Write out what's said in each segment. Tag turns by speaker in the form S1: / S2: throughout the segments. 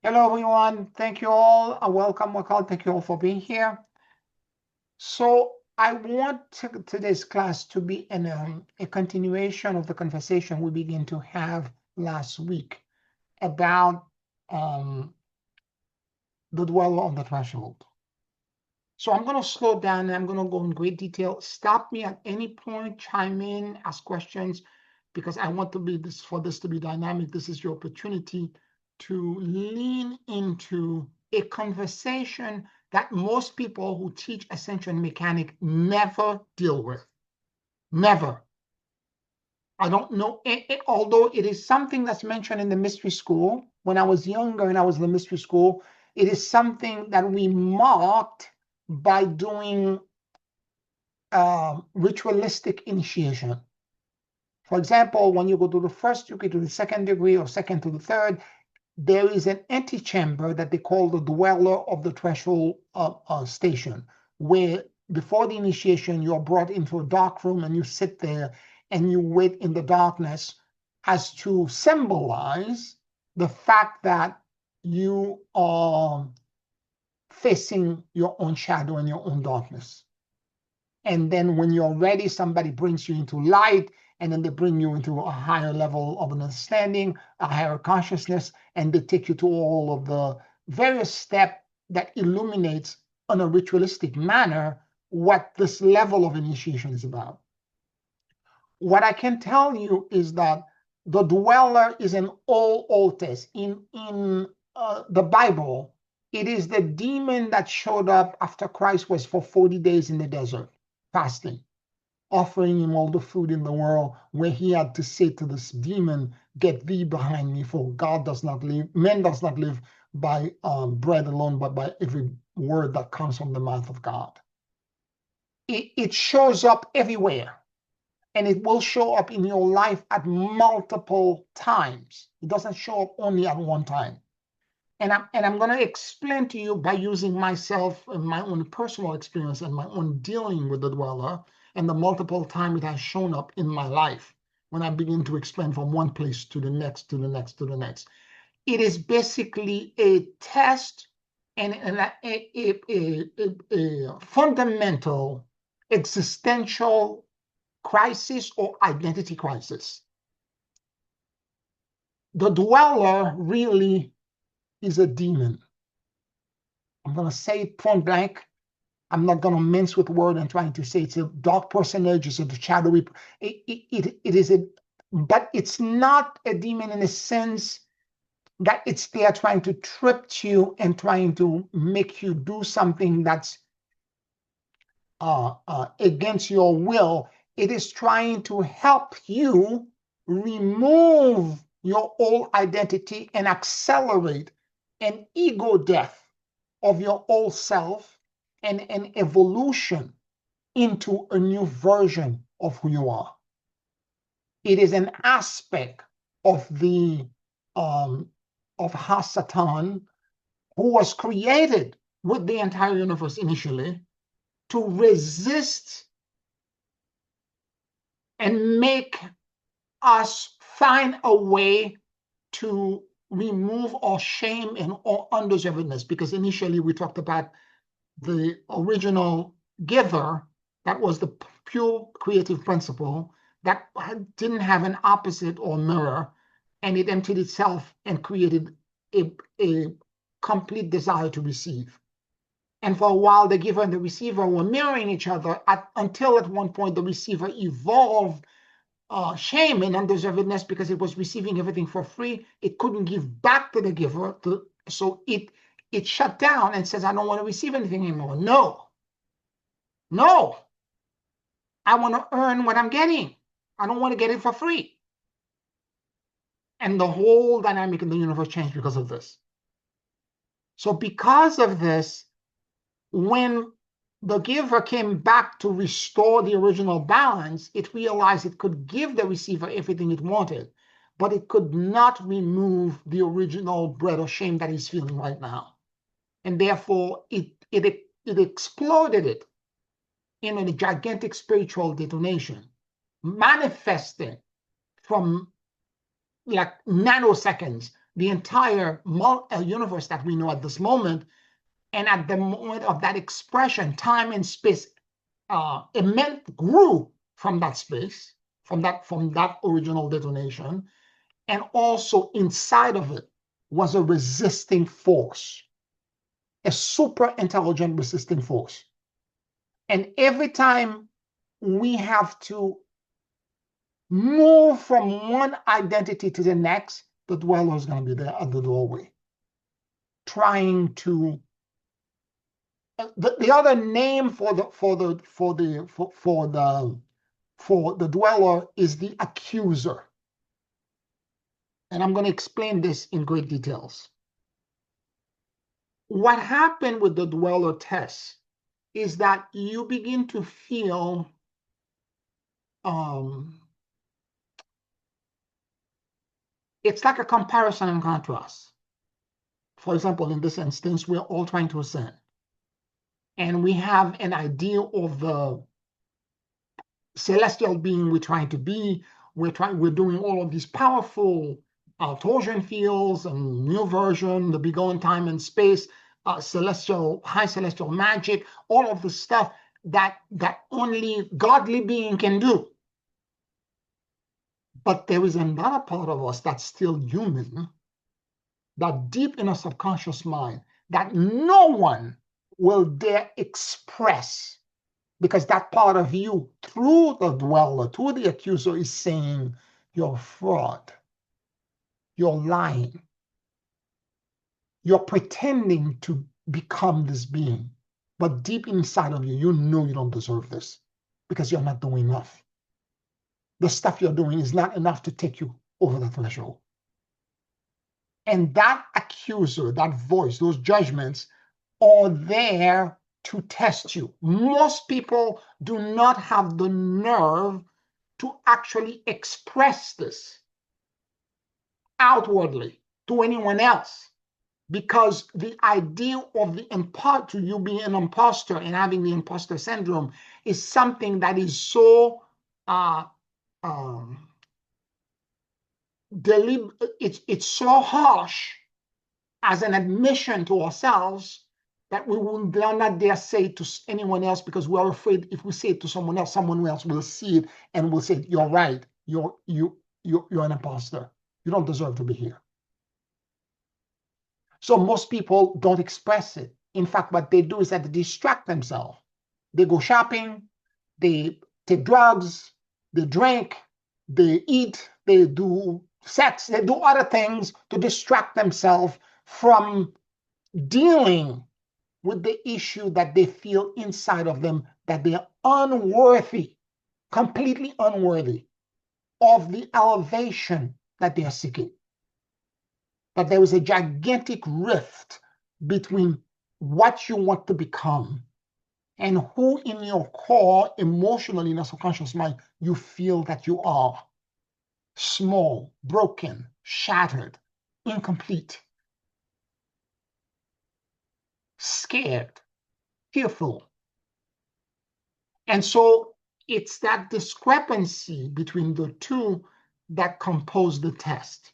S1: Hello, everyone. Thank you all. Welcome. Thank you all for being here. So I want today's class to be a continuation of the conversation we began to have last week about the dweller on the threshold. So I'm going to slow down and I'm going to go in great detail. Stop me at any point, chime in, ask questions, because I want this to be dynamic. This is your opportunity to lean into a conversation that most people who teach Ascension mechanic never deal with. Never. I don't know, although it is something that's mentioned in the mystery school. When I was younger and I was in the mystery school, it is something that we marked by doing ritualistic initiation. For example, when you go to the first degree to the second degree or second to the third, there is an antechamber that they call the dweller of the threshold station, where before the initiation, you're brought into a dark room and you sit there and you wait in the darkness as to symbolize the fact that you are facing your own shadow and your own darkness. And then when you're ready, somebody brings you into light, and then they bring you into a higher level of understanding, a higher consciousness, and they take you to all of the various steps that illuminates in a ritualistic manner what this level of initiation is about. What I can tell you is that the dweller is an old test. In the Bible, it is the demon that showed up after Christ was for 40 days in the desert, fasting, offering him all the food in the world, where he had to say to this demon, "Get thee behind me, for man does not live by bread alone, but by every word that comes from the mouth of God." It shows up everywhere, and it will show up in your life at multiple times. It doesn't show up only at one time. And I'm going to explain to you by using myself and my own personal experience and my own dealing with the dweller and the multiple times it has shown up in my life when I begin to explain from one place to the next, to the next, to the next. It is basically a test and a fundamental existential crisis or identity crisis. The dweller really is a demon. I'm going to say it point blank. I'm not going to mince with word and trying to say it's a dark personage, it's a shadowy. It is a, but it's not a demon in the sense that it's there trying to trip you and trying to make you do something that's against your will. It is trying to help you remove your old identity and accelerate an ego death of your old self and an evolution into a new version of who you are. It is an aspect of the of Hasatan, who was created with the entire universe initially to resist and make us find a way to remove our shame and our undeservedness, because initially we talked about the original giver, that was the pure creative principle that didn't have an opposite or mirror, and it emptied itself and created a complete desire to receive. And for a while, the giver and the receiver were mirroring each other until at one point the receiver evolved shame and undeservedness because it was receiving everything for free. It couldn't give back to the giver, so it shut down and says, "I don't want to receive anything anymore." No, I want to earn what I'm getting. I don't want to get it for free. And the whole dynamic in the universe changed because of this. So because of this, when the giver came back to restore the original balance, it realized it could give the receiver everything it wanted, but it could not remove the original dread or shame that he's feeling right now. And therefore, it exploded it in a gigantic spiritual detonation, manifesting from like nanoseconds the entire universe that we know at this moment. And at the moment of that expression, time and space grew from that space, from that original detonation. And also inside of it was a resisting force, a super intelligent resisting force. And every time we have to move from one identity to the next, the dweller is going to be there at the doorway, trying to. The other name for the dweller is the accuser, and I'm going to explain this in great details. What happened with the dweller test is that you begin to feel it's like a comparison and contrast. For example, in this instance, we're all trying to ascend. And we have an idea of the celestial being we're trying to be. We're doing all of these powerful torsion fields and new version, the beyond time and space, high celestial magic, all of the stuff that only godly being can do. But there is another part of us that's still human, that deep in our subconscious mind, that no one will dare express, because that part of you, through the dweller, through the accuser, is saying, you're a fraud, you're lying, you're pretending to become this being. But deep inside of you, you know you don't deserve this because you're not doing enough. The stuff you're doing is not enough to take you over the threshold. And that accuser, that voice, those judgments are there to test you. Most people do not have the nerve to actually express this outwardly to anyone else, because the idea of to you being an imposter and having the imposter syndrome is something that is so it's so harsh as an admission to ourselves that we will not dare say it to anyone else, because we're afraid if we say it to someone else will see it and will say, you're right, you're an imposter. You don't deserve to be here. So most people don't express it. In fact, what they do is that they distract themselves. They go shopping, they take drugs, they drink, they eat, they do sex, they do other things to distract themselves from dealing with the issue that they feel inside of them, that they are unworthy, completely unworthy of the elevation that they are seeking. That there is a gigantic rift between what you want to become and who in your core, emotionally, in your subconscious mind, you feel that you are. Small, broken, shattered, incomplete, scared, fearful. And so it's that discrepancy between the two that compose the test.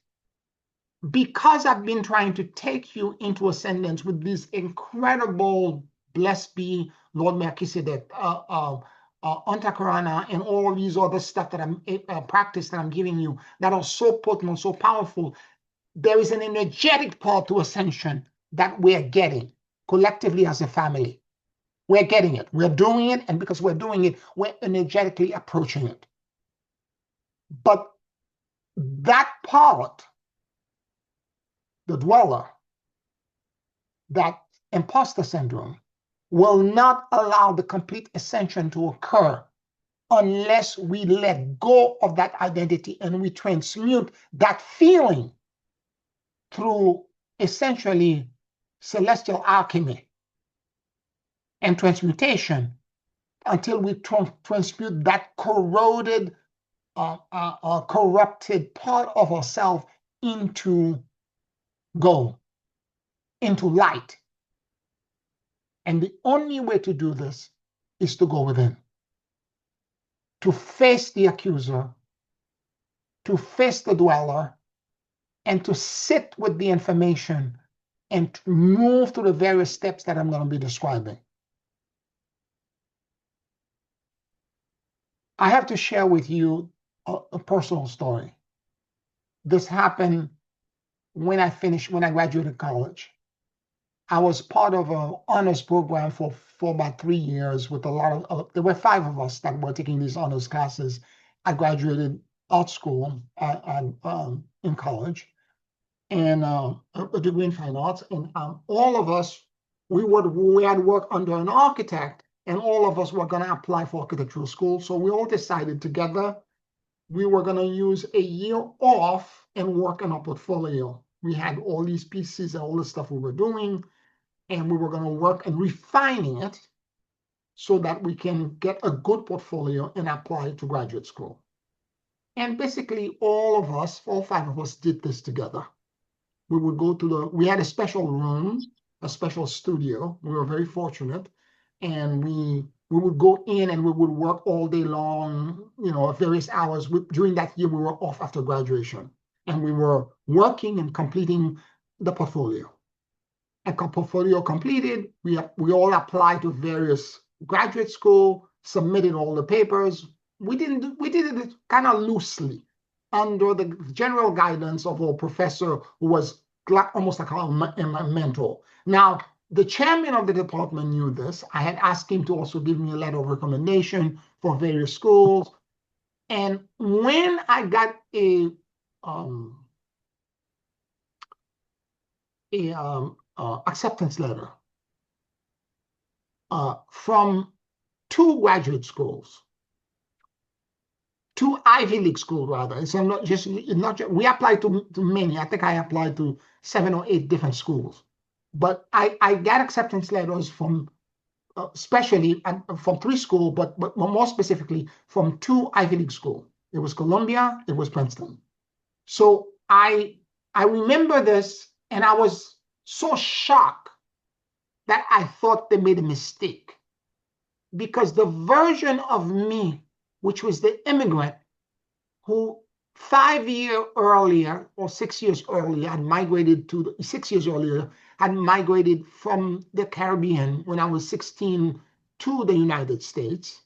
S1: Because I've been trying to take you into ascendance with this incredible, blessed be Lord Melchizedek, Antakarana, and all these other stuff that I'm practice that I'm giving you that are so potent and so powerful, there is an energetic part to ascension that we're getting collectively as a family. We're getting it. We're doing it, and because we're doing it, we're energetically approaching it. But that part, the dweller, that imposter syndrome, will not allow the complete ascension to occur unless we let go of that identity and we transmute that feeling through essentially celestial alchemy and transmutation until we transmute that corroded, corrupted part of ourselves into gold, into light. And the only way to do this is to go within, to face the accuser, to face the dweller, and to sit with the information and to move through the various steps that I'm going to be describing. I have to share with you a personal story. This happened when I graduated college. I was part of an honors program for about 3 years with a lot of, there were 5 of us that were taking these honors classes. I graduated art school in college and a degree in fine arts. And all of us, we had work under an architect, and all of us were going to apply for architectural school. So we all decided together we were going to use a year off and work on our portfolio. We had all these pieces and all the stuff we were doing, and we were going to work and refining it so that we can get a good portfolio and apply to graduate school. And basically all of us, all 5 of us, did this together. We would go to we had a special room, a special studio. We were very fortunate. And we would go in and we would work all day long, various hours. During that year, we were off after graduation. And we were working and completing the portfolio. And portfolio completed, we all applied to various graduate school, submitted all the papers. We did it kind of loosely under the general guidance of our professor, who was almost like a mentor. Now, the chairman of the department knew this. I had asked him to also give me a letter of recommendation for various schools. And when I got a acceptance letter from 2 graduate schools, 2 Ivy League schools rather. It's not just we applied to many. I think I applied to 7 or 8 different schools, but I got acceptance letters from especially from 3 schools, but more specifically from 2 Ivy League schools. It was Columbia, it was Princeton. So I remember this, and I was so shocked that I thought they made a mistake, because the version of me, which was the immigrant who 5 years earlier or 6 years earlier had migrated 6 years earlier had migrated from the Caribbean when I was 16 to the United States,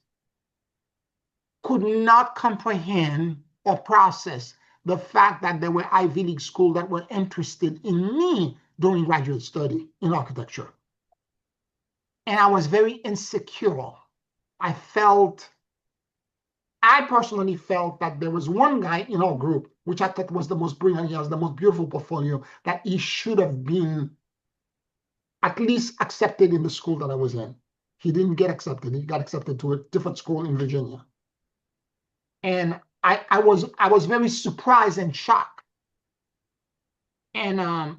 S1: could not comprehend or process the fact that there were Ivy League schools that were interested in me during graduate study in architecture. And I was very insecure. I personally felt that there was one guy in our group, which I thought was the most brilliant, he has the most beautiful portfolio, that he should have been at least accepted in the school that I was in. He didn't get accepted. He got accepted to a different school in Virginia. And I was very surprised and shocked. And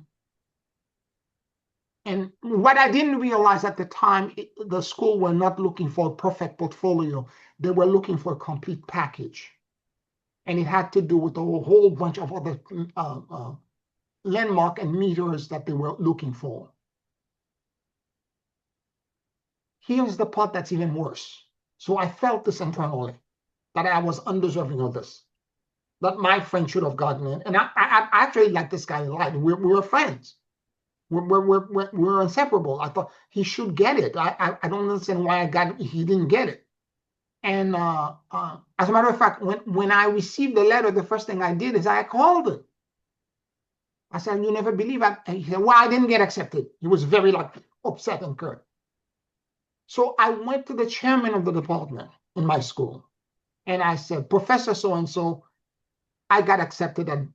S1: what I didn't realize at the time, the school were not looking for a perfect portfolio. They were looking for a complete package. And it had to do with a whole bunch of other landmark and meters that they were looking for. Here's the part that's even worse. So I felt this internally, that I was undeserving of this, that my friend should have gotten it. And I actually liked this guy a lot. We were friends. We're inseparable. I thought he should get it. I don't understand why he didn't get it. And as a matter of fact, when I received the letter, the first thing I did is I called him. I said, "You never believe it." He said, "Well, I didn't get accepted." He was very upset and hurt. So I went to the chairman of the department in my school, and I said, "Professor so-and-so, I got accepted at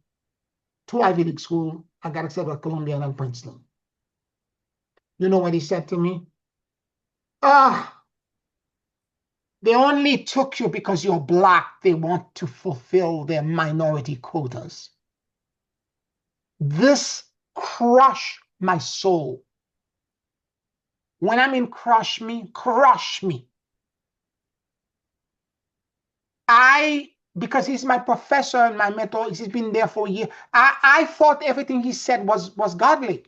S1: 2 Ivy League schools. I got accepted at Columbia and Princeton." You know what he said to me? They only took you because you're Black. They want to fulfill their minority quotas. This crushed my soul. When I mean crush me. Because he's my professor and my mentor, he's been there for a year. I thought everything he said was godly.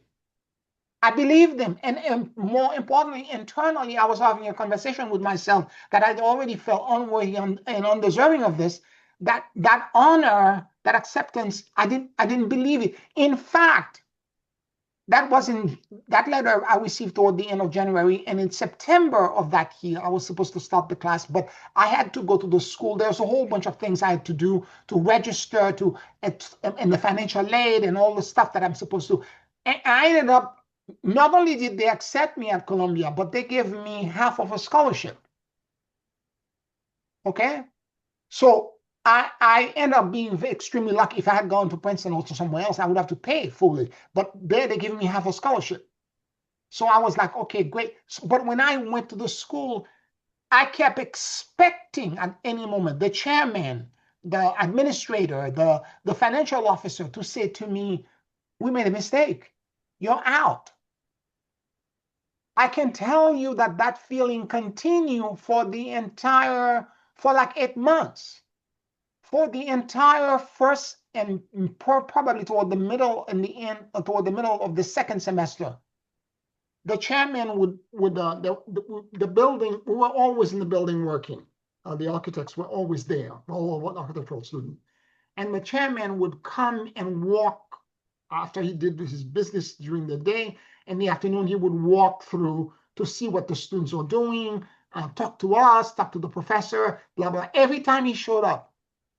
S1: I believed him. And more importantly, internally, I was having a conversation with myself that I'd already felt unworthy and undeserving of this. that honor, that acceptance, I didn't believe it. In fact, that letter I received toward the end of January, and in September of that year, I was supposed to start the class, but I had to go to the school. There's a whole bunch of things I had to do to register and the financial aid and all the stuff that I'm supposed to. And I ended up, not only did they accept me at Columbia, but they gave me half of a scholarship. Okay? So I end up being extremely lucky. If I had gone to Princeton or to somewhere else, I would have to pay fully. But there they give me half a scholarship. So I was like, okay, great. But when I went to the school, I kept expecting at any moment the chairman, the administrator, the financial officer to say to me, we made a mistake. You're out. I can tell you that feeling continued for like 8 months. For the entire first and probably toward the middle and the end, toward the middle of the second semester, the chairman would the building, we were always in the building working. The architects were always there, all architectural students. And the chairman would come and walk after he did his business during the day. In the afternoon, he would walk through to see what the students are doing, talk to us, talk to the professor, blah, blah. Every time he showed up,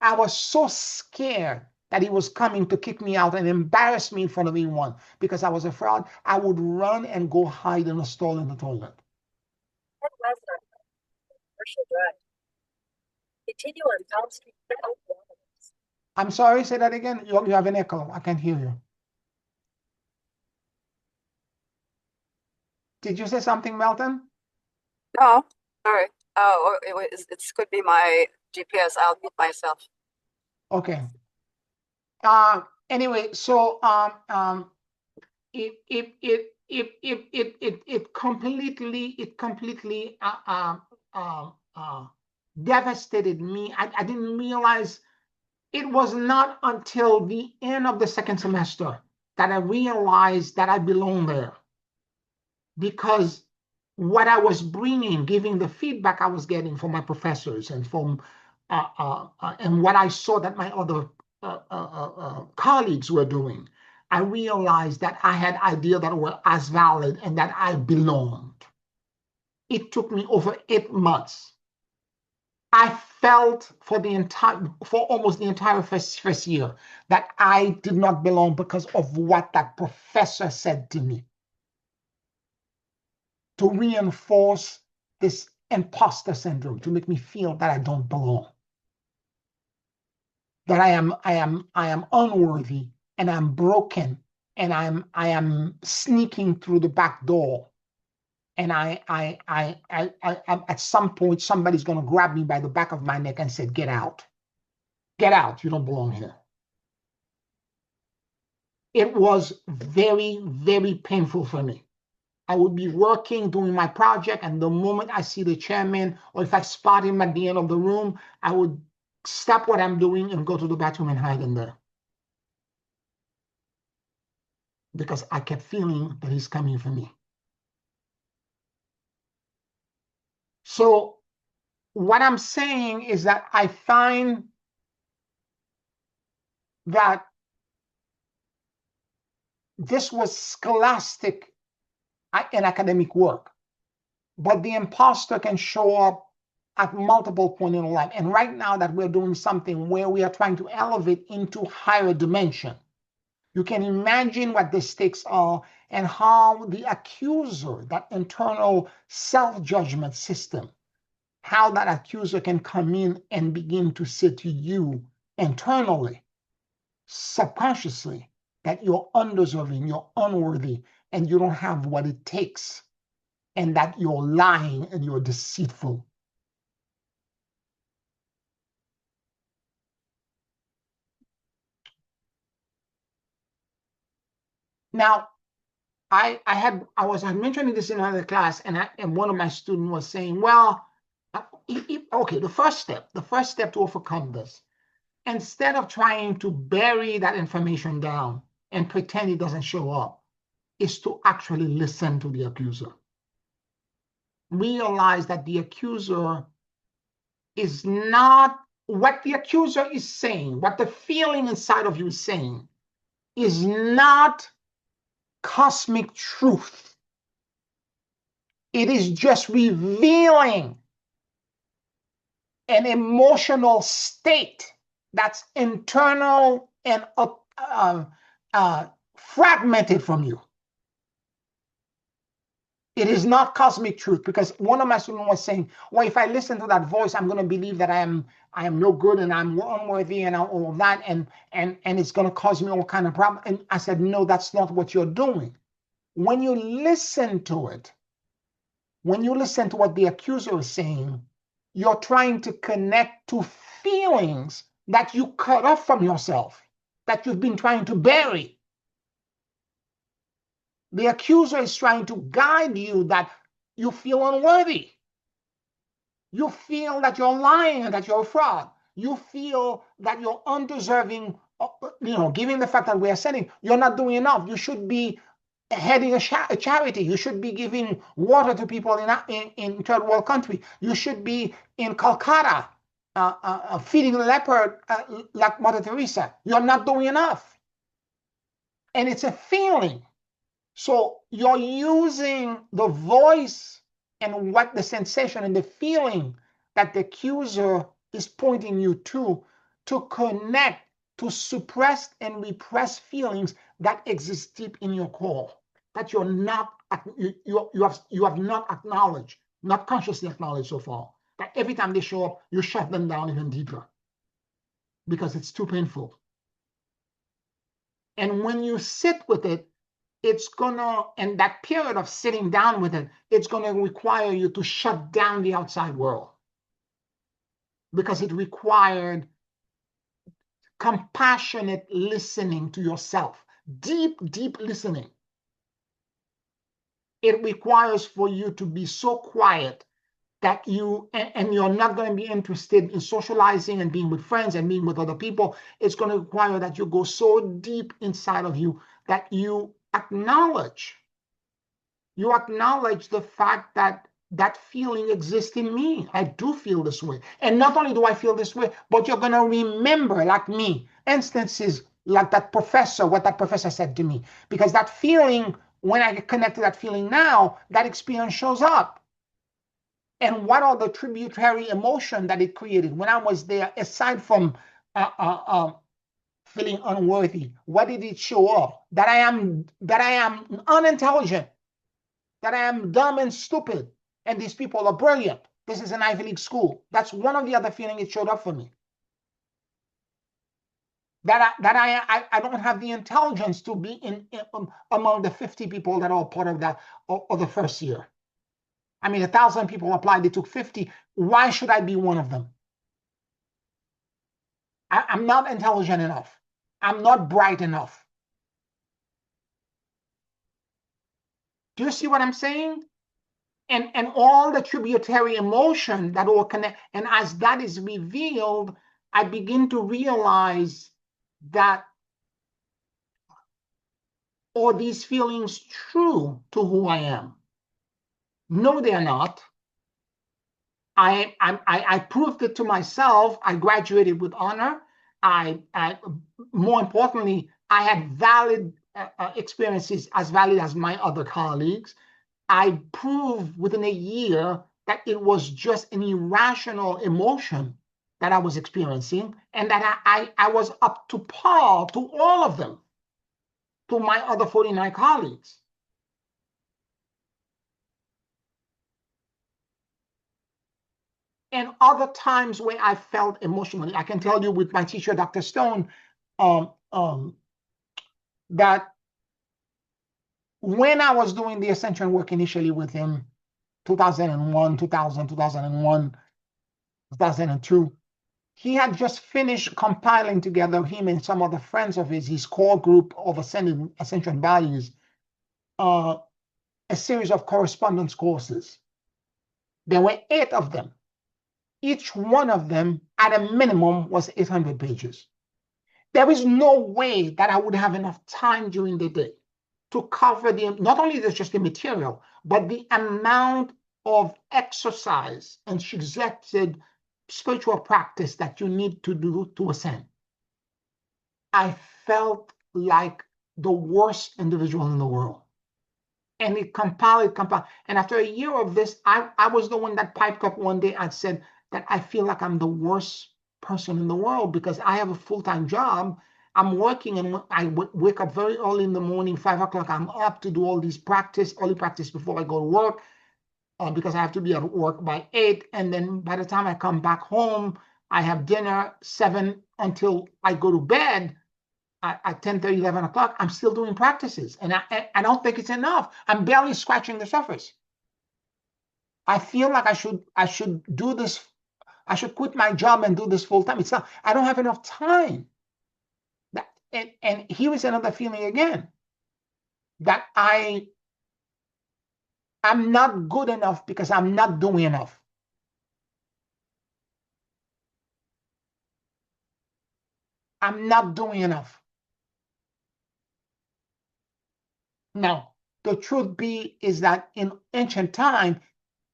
S1: I was so scared that he was coming to kick me out and embarrass me in front of everyone because I was a fraud. I would run and go hide in a stall in the toilet.
S2: Continue on Palm Street.
S1: I'm sorry, say that again. You have an echo. I can't hear you. Did you say something, Melton?
S2: No, sorry. Oh, it could be my GPS. I'll mute myself.
S1: Okay. Anyway, so it completely devastated me. I didn't realize. It was not until the end of the second semester that I realized that I belonged there, because what I was bringing, giving the feedback I was getting from my professors and from and what I saw that my other colleagues were doing, I realized that I had ideas that were as valid and that I belonged. It took me over 8 months. I felt for almost the entire first year that I did not belong because of what that professor said to me, to reinforce this imposter syndrome, to make me feel that I don't belong, that I am unworthy and I'm broken and I am sneaking through the back door. And I at some point, somebody's going to grab me by the back of my neck and say, get out. Get out. You don't belong here. It was very, very painful for me. I would be working, doing my project, and the moment I see the chairman, or if I spot him at the end of the room, I would stop what I'm doing and go to the bathroom and hide in there. Because I kept feeling that he's coming for me. So what I'm saying is that I find that this was scholastic and academic work, but the imposter can show up at multiple points in life. And right now that we're doing something where we are trying to elevate into higher dimension, you can imagine what the stakes are and how the accuser, that internal self-judgment system, how that accuser can come in and begin to say to you internally, subconsciously, that you're undeserving, you're unworthy, and you don't have what it takes, and that you're lying and you're deceitful. Now, I was mentioning this in another class, and one of my students was saying, well, okay, the first step to overcome this, instead of trying to bury that information down and pretend it doesn't show up, is to actually listen to the accuser. Realize that the accuser is not what the accuser is saying, what the feeling inside of you is saying, is not cosmic truth. It is just revealing an emotional state that's internal and fragmented from you. It is not cosmic truth, because one of my students was saying, well, if I listen to that voice, I'm going to believe that I am no good and I'm unworthy and all of that, and it's going to cause me all kind of problems. And I said, no, that's not what you're doing. When you listen to it, when you listen to what the accuser is saying, you're trying to connect to feelings that you cut off from yourself, that you've been trying to bury. The accuser is trying to guide you that you feel unworthy. You feel that you're lying and that you're a fraud. You feel that you're undeserving, given the fact that we are sending, you're not doing enough. You should be heading a charity. You should be giving water to people in third world country. You should be in Calcutta feeding the leopard like Mother Teresa. You're not doing enough. And it's a feeling. So you're using the voice and what the sensation and the feeling that the accuser is pointing you to connect to suppressed and repressed feelings that exist deep in your core, that you have not acknowledged, not consciously acknowledged so far. That every time they show up, you shut them down even deeper because it's too painful. And when you sit with it, and that period of sitting down with it, it's gonna require you to shut down the outside world, because it required compassionate listening to yourself, deep, deep listening. It requires for you to be so quiet that you're not going to be interested in socializing and being with friends and being with other people. It's going to require that you go so deep inside of you that you acknowledge the fact that that feeling exists in me. I do feel this way. And not only do I feel this way, but you're going to remember, like me, instances like that professor, what that professor said to me. Because that feeling, when I connect to that feeling now, that experience shows up. And what are the tributary emotion that it created when I was there, aside from feeling unworthy? What did it show up? That I am unintelligent, that I am dumb and stupid, and these people are brilliant. This is an Ivy League school. That's one of the other feelings it showed up for me. That I don't have the intelligence to be among the 50 people that are part of that of the first year. I mean, 1,000 people applied, they took 50. Why should I be one of them? I'm not intelligent enough. I'm not bright enough. Do you see what I'm saying? And all the tributary emotion that will connect. And as that is revealed, I begin to realize that, are these feelings true to who I am? No, they're not. I proved it to myself. I graduated with honor. More importantly, I had valid experiences, as valid as my other colleagues. I proved within a year that it was just an irrational emotion that I was experiencing, and that I was up to par to all of them, to my other 49 colleagues. And other times where I felt emotionally, I can tell you with my teacher, Dr. Stone, that when I was doing the Ascension work initially with him, 2001, 2000, 2001, 2002, he had just finished compiling together, him and some other friends of his core group of Ascension bodies, a series of correspondence courses. There were 8 of them. Each one of them, at a minimum, was 800 pages. There is no way that I would have enough time during the day to cover not only just the material, but the amount of exercise and suggested spiritual practice that you need to do to ascend, I felt like the worst individual in the world. And it compiled. And after a year of this, I was the one that piped up one day and said that I feel like I'm the worst person in the world because I have a full-time job. I'm working and I wake up very early in the morning, 5 o'clock. I'm up to do all these early practice before I go to work because I have to be at work by 8. And then by the time I come back home, I have dinner 7 until I go to bed at 10:30, 11 o'clock. I'm still doing practices. And I don't think it's enough. I'm barely scratching the surface. I feel like I should do this. I should quit my job and do this full time. It's not, I don't have enough time. And here is another feeling again that I'm not good enough because I'm not doing enough. I'm not doing enough. Now, the truth is that in ancient time,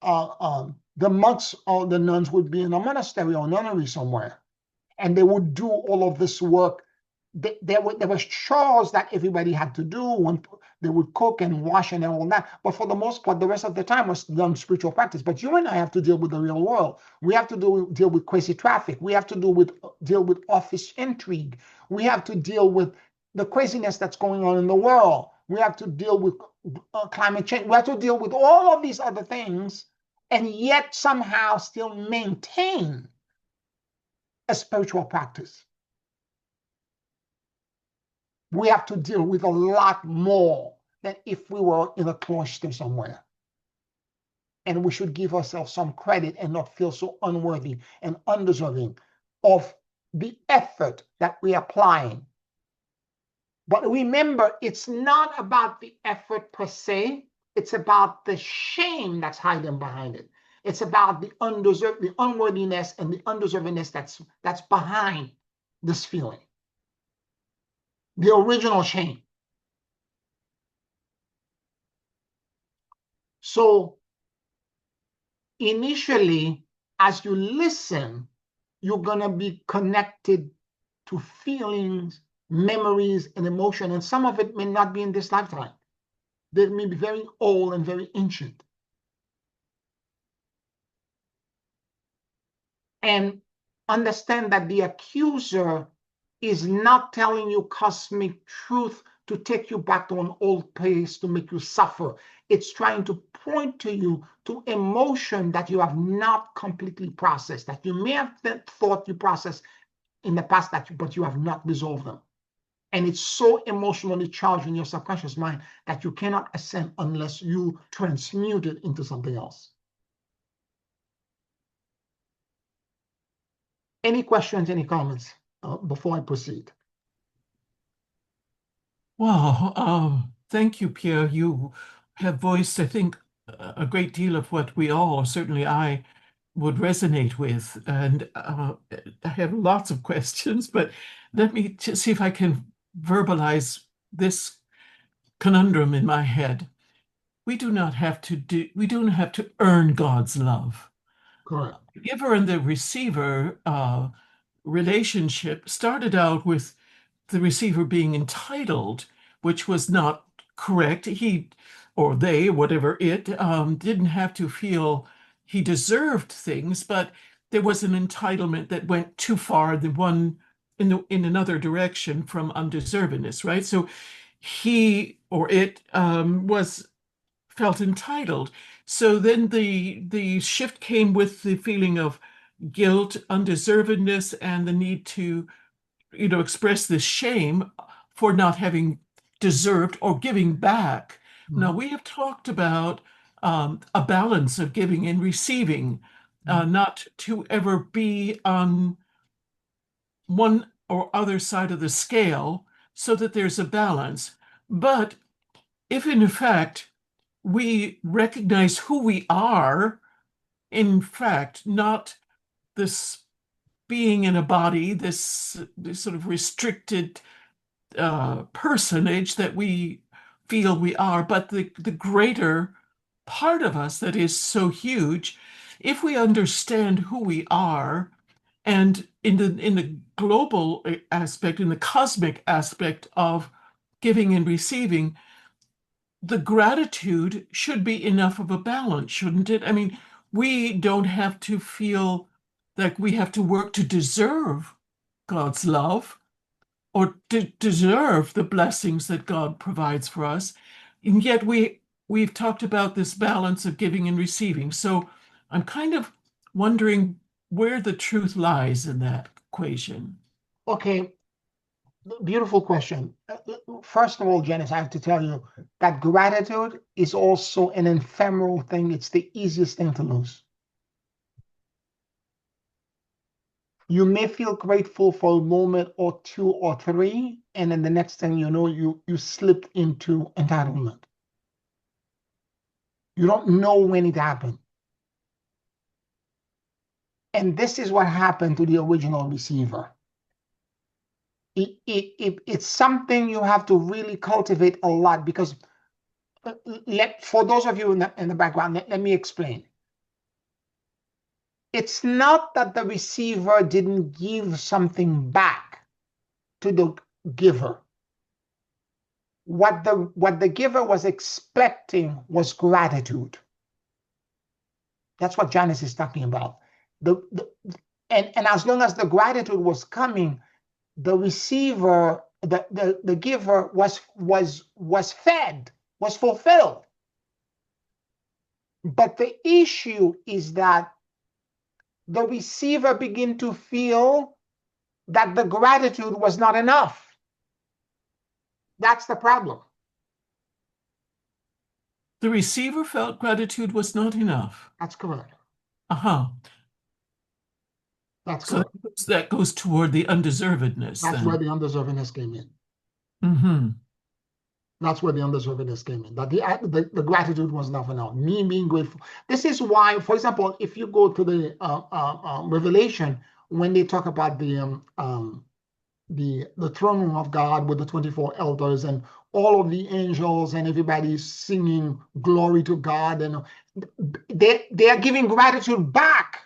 S1: the monks or the nuns would be in a monastery or nunnery somewhere, and they would do all of this work. There was chores that everybody had to do. When they would cook and wash and all that, but for the most part, the rest of the time was done spiritual practice. But you and I have to deal with the real world. We have to deal with crazy traffic. We have to deal with office intrigue. We have to deal with the craziness that's going on in the world. We have to deal with climate change. We have to deal with all of these other things, and yet somehow still maintain a spiritual practice. We have to deal with a lot more than if we were in a cloister somewhere. And we should give ourselves some credit and not feel so unworthy and undeserving of the effort that we're applying. But remember, it's not about the effort per se. It's about the shame that's hiding behind it. It's about the unworthiness and the undeservingness that's behind this feeling. The original shame. So initially, as you listen, you're going to be connected to feelings, memories, and emotion. And some of it may not be in this lifetime. They may be very old and very ancient. And understand that the accuser is not telling you cosmic truth to take you back to an old place to make you suffer. It's trying to point to you to emotion that you have not completely processed, that you may have thought you processed in the past, but you have not resolved them. And it's so emotionally charged in your subconscious mind that you cannot ascend unless you transmute it into something else. Any questions, any comments before I proceed?
S3: Wow. Thank you, Pierre. You have voiced, I think, a great deal of what we all, certainly I, would resonate with. And I have lots of questions, but let me just see if I can verbalize this conundrum in my head. We do not have to earn God's love.
S1: Correct.
S3: The giver and the receiver relationship started out with the receiver being entitled, which was not correct. He or they, whatever it, didn't have to feel he deserved things, but there was an entitlement that went too far, the one in another direction from undeservedness, right? So he or it was felt entitled. So then the shift came with the feeling of guilt, undeservedness, and the need to express this shame for not having deserved or giving back. Now, we have talked about a balance of giving and receiving, not to ever be on one or other side of the scale so that there's a balance. But if in fact we recognize who we are, in fact, not this being in a body, this sort of restricted personage that we feel we are, but the greater part of us that is so huge, if we understand who we are, and in the global aspect, in the cosmic aspect of giving and receiving, the gratitude should be enough of a balance, shouldn't it? I mean, we don't have to feel like we have to work to deserve God's love or to deserve the blessings that God provides for us. And yet we've talked about this balance of giving and receiving. So I'm kind of wondering where the truth lies in that equation.
S1: Okay, beautiful question. First of all, Janice, I have to tell you that gratitude is also an ephemeral thing. It's the easiest thing to lose. You may feel grateful for a moment or two or three, and then the next thing you know, you slipped into entitlement. You don't know when it happened. And this is what happened to the original receiver. It's something you have to really cultivate a lot, because for those of you in the background, let me explain. It's not that the receiver didn't give something back to the giver. What the giver was expecting was gratitude. That's what Janice is talking about. And as long as the gratitude was coming, the receiver, the giver was fed, was fulfilled. But the issue is that the receiver began to feel that the gratitude was not enough. That's the problem.
S3: The receiver felt gratitude was not enough.
S1: That's correct.
S3: Uh-huh.
S1: That's
S3: So
S1: correct.
S3: that goes toward the undeservedness
S1: That's
S3: then.
S1: where the undeservedness came in.
S3: Mm-hmm.
S1: That's where the undeservedness came in. That the gratitude was not enough. Me being grateful. This is why, for example, if you go to the Revelation, when they talk about the throne room of God with the 24 elders and all of the angels and everybody singing glory to God, and they are giving gratitude back.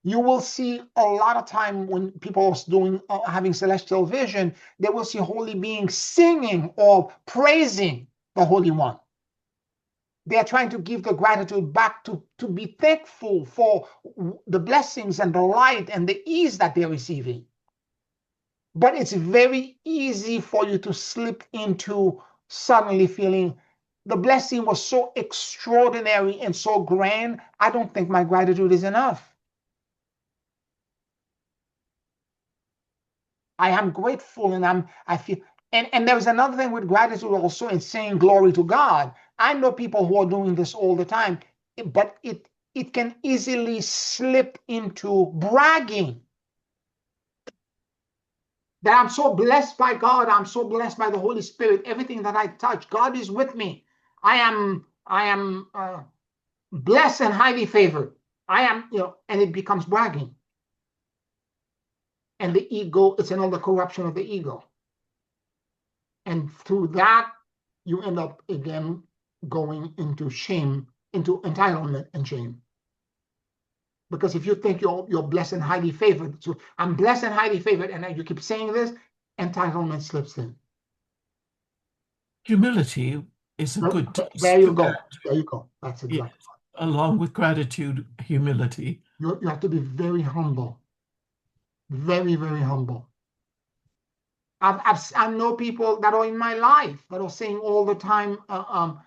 S1: You will see a lot of time when people are doing having celestial vision, they will see holy beings singing or praising the Holy One. They are trying to give the gratitude back to be thankful for the blessings and the light and the ease that they're receiving. But it's very easy for you to slip into suddenly feeling the blessing was so extraordinary and so grand, I don't think my gratitude is enough. I am grateful, and I feel, and there's another thing with gratitude also in saying glory to God. I know people who are doing this all the time, but it can easily slip into bragging. That I'm so blessed by God, I'm so blessed by the Holy Spirit. Everything that I touch, God is with me. I am blessed and highly favored. I am, and it becomes bragging. And the ego, it's another corruption of the ego. And through that, you end up again going into shame, into entitlement and shame. Because if you think you're blessed and highly favored, so I'm blessed and highly favored, and you keep saying this, entitlement slips in.
S3: Humility is a good taste.
S1: There you go. There you go. That's exactly
S3: right. Along with gratitude, humility.
S1: You have to be very humble. Very, very humble. I know people that are in my life that are saying all the time, I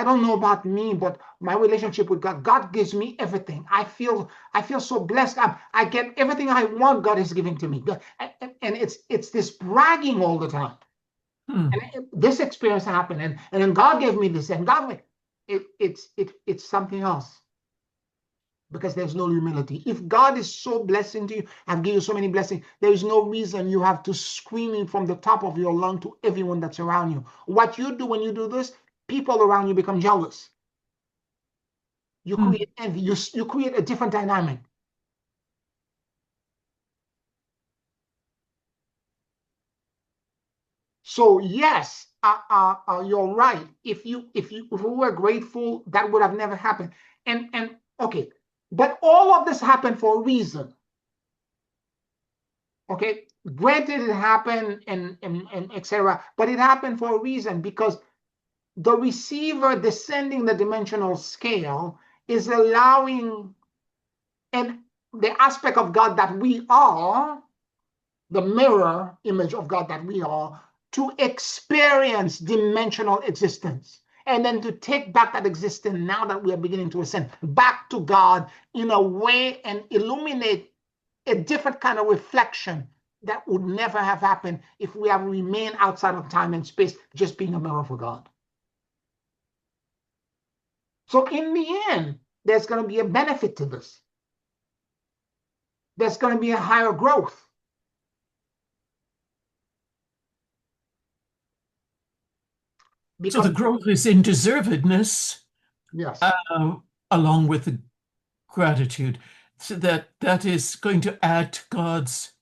S1: don't know about me, but my relationship with God, God gives me everything. I feel so blessed. I get everything I want. God is giving to me, and it's this bragging all the time. And this experience happened, and then God gave me this, and God, it's something else. Because there's no humility. If God is so blessing to you and give you so many blessings, there is no reason you have to scream it from the top of your lung to everyone that's around you. What you do when you do this, people around you become jealous. You create envy. You create a different dynamic. So yes, you're right. If we were grateful, that would have never happened. And okay, but all of this happened for a reason. Okay, granted it happened and etc., but it happened for a reason, because the receiver descending the dimensional scale is allowing, and the aspect of God that we are, the mirror image of God that we are, to experience dimensional existence, and then to take back that existence now that we are beginning to ascend back to God in a way and illuminate a different kind of reflection that would never have happened if we have remained outside of time and space, just being a mirror for God. So in the end, there's going to be a benefit to this. There's going to be a higher growth.
S3: So the growth is in deservedness,
S1: yes,
S3: along with the gratitude. So that is going to add to God's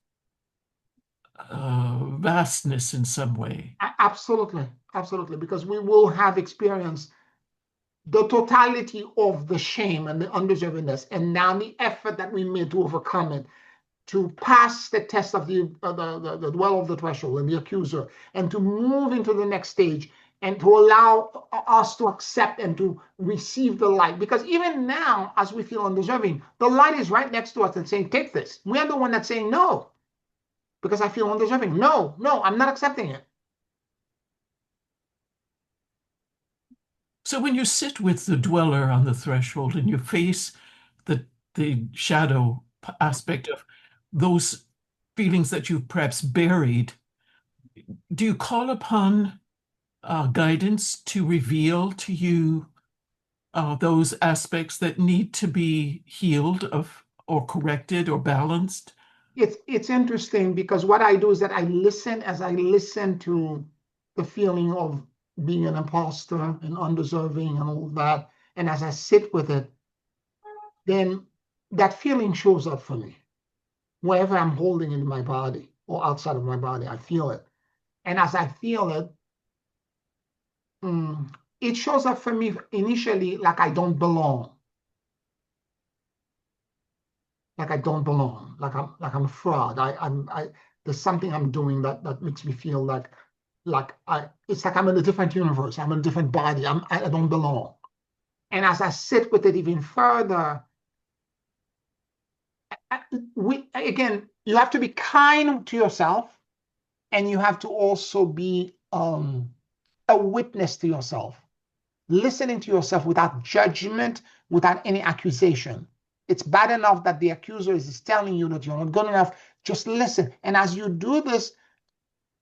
S3: vastness in some way.
S1: Absolutely, absolutely, because we will have experienced the totality of the shame and the undeservedness, and now the effort that we made to overcome it, to pass the test of the dwell of the threshold and the accuser, and to move into the next stage, and to allow us to accept and to receive the light. Because even now, as we feel undeserving, the light is right next to us and saying, take this. We are the one that's saying no, because I feel undeserving. No, I'm not accepting it.
S3: So when you sit with the dweller on the threshold and you face the shadow aspect of those feelings that you've perhaps buried, do you call upon guidance to reveal to you those aspects that need to be healed or corrected or balanced?
S1: It's interesting, because what I do is that I listen to the feeling of being an imposter and undeserving and all that, and as I sit with it, then that feeling shows up for me. Wherever I'm holding it in my body or outside of my body, I feel it. And as I feel it, it shows up for me initially like I don't belong. Like I don't belong. Like I'm a fraud. There's something I'm doing that makes me feel like it's like I'm in a different universe. I'm in a different body. I don't belong. And as I sit with it even further, again, you have to be kind to yourself, and you have to also be a witness to yourself, listening to yourself without judgment, without any accusation. It's bad enough that the accuser is telling you that you're not good enough. Just listen. And as you do this,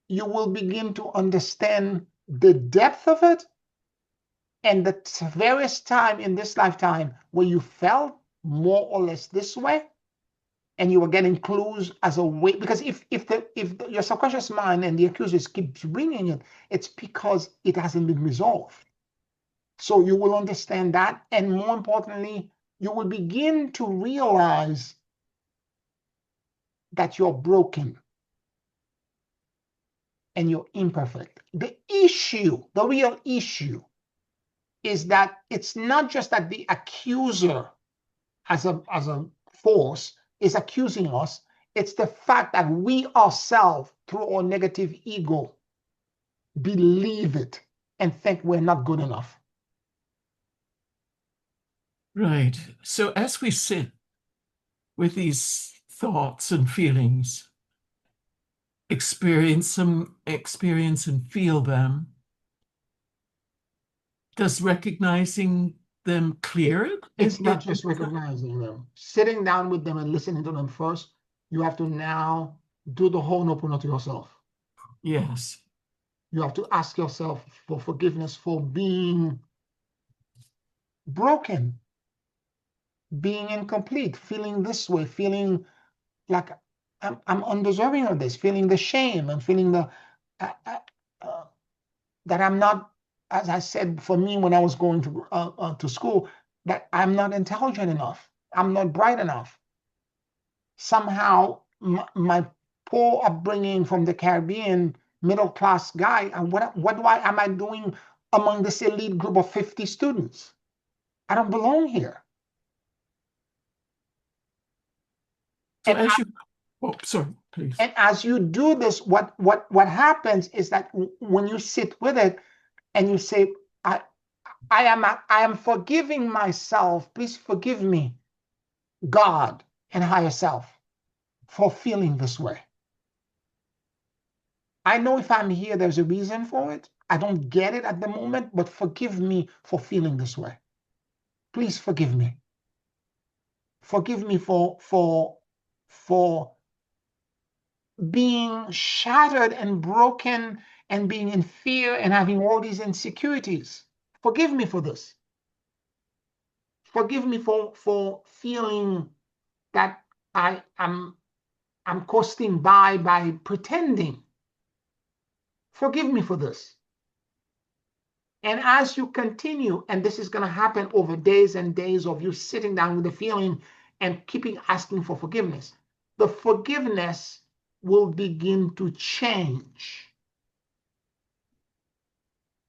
S1: you will begin to understand the depth of it, and the various time in this lifetime where you felt more or less this way, and you were getting clues as a way. Because if your subconscious mind and the accusers keeps bringing it, it's because it hasn't been resolved. So you will understand that, and more importantly, you will begin to realize that you're broken and you're imperfect. The real issue is that it's not just that the accuser as a force is accusing us, it's the fact that we ourselves, through our negative ego, believe it and think we're not good enough.
S3: Right. So as we sit with these thoughts and feelings, experience and feel them, does recognizing them clear it?
S1: It's not just recognizing them. Sitting down with them and listening to them first, you have to now do the Ho'oponopono to yourself.
S3: Yes.
S1: You have to ask yourself for forgiveness for being broken, being incomplete, feeling this way, feeling like I'm undeserving of this, feeling the shame and feeling that I'm not, as I said, for me when I was going to school, that I'm not intelligent enough. I'm not bright enough. Somehow my poor upbringing from the Caribbean middle-class guy, and am I doing among this elite group of 50 students? I don't belong here.
S3: So
S1: And
S3: as you, oh, sorry, please.
S1: And as you do this, what happens is that when you sit with it and you say, I am forgiving myself, please forgive me, God and higher self, for feeling this way. I know if I'm here, there's a reason for it. I don't get it at the moment, but forgive me for feeling this way. Please forgive me. Forgive me for being shattered and broken and being in fear and having all these insecurities. Forgive me for this. Forgive me for feeling that I'm coasting by pretending. Forgive me for this. And as you continue, and this is going to happen over days and days of you sitting down with the feeling and keeping asking for forgiveness, the forgiveness will begin to change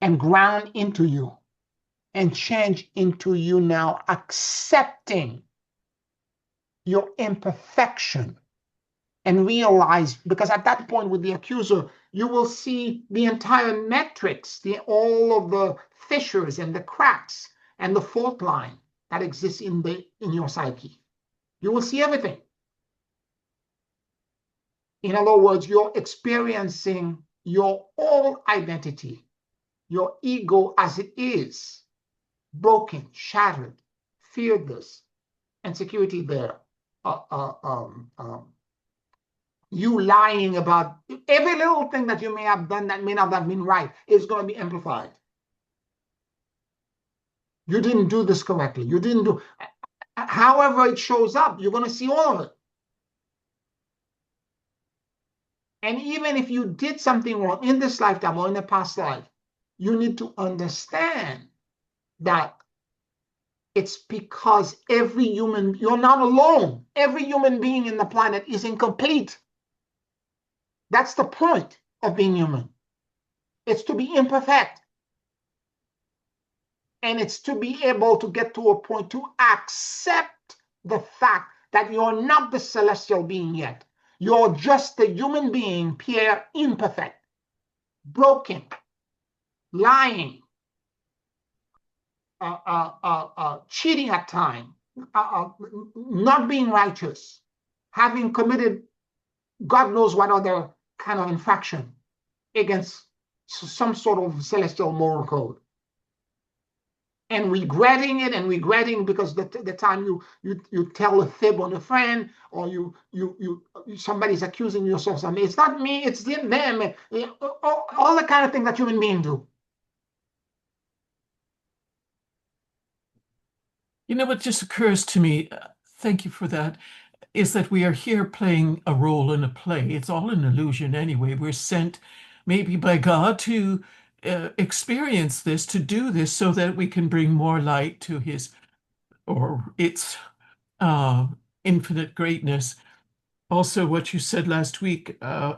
S1: and ground into you and change into you now accepting your imperfection and realize, because at that point with the accuser, you will see the entire matrix, all of the fissures and the cracks and the fault line that exists in your psyche. You will see everything. In other words, you're experiencing your whole identity, your ego as it is, broken, shattered, fearless, insecurity there. You lying about every little thing that you may have done that may not have been right is going to be amplified. You didn't do this correctly. You didn't do, however it shows up, you're going to see all of it. And even if you did something wrong in this lifetime or in the past life, you need to understand that it's because you're not alone. Every human being in the planet is incomplete. That's the point of being human. It's to be imperfect. And it's to be able to get to a point to accept the fact that you're not the celestial being yet. You're just a human being, Pierre, imperfect, broken, lying, cheating at times, not being righteous, having committed God knows what other kind of infraction against some sort of celestial moral code. And regretting it and regretting because the time you tell a fib on a friend or somebody's accusing you of something. It's not me, it's them. All the kind of thing that human beings do.
S3: You know what just occurs to me, thank you for that, is that we are here playing a role in a play. It's all an illusion anyway. We're sent maybe by God to experience this, to do this so that we can bring more light to his or its infinite greatness. Also, what you said last week,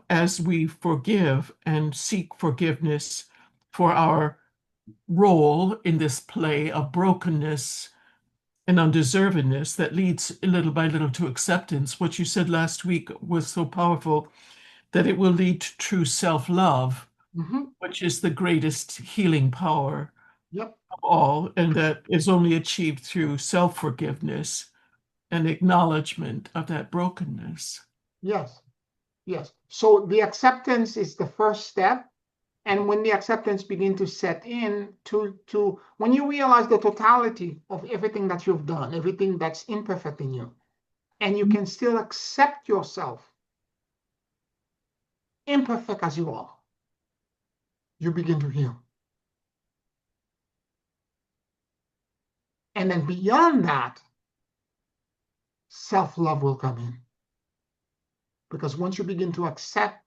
S3: as we forgive and seek forgiveness for our role in this play of brokenness and undeservedness that leads little by little to acceptance. What you said last week was so powerful that it will lead to true self-love, which is the greatest healing power of all, and that is only achieved through self-forgiveness and acknowledgement of that brokenness.
S1: Yes. So the acceptance is the first step. And when the acceptance begins to set in, when you realize the totality of everything that you've done, everything that's imperfect in you, and you can still accept yourself, imperfect as you are, you begin to heal. And then beyond that, self-love will come in. Because once you begin to accept,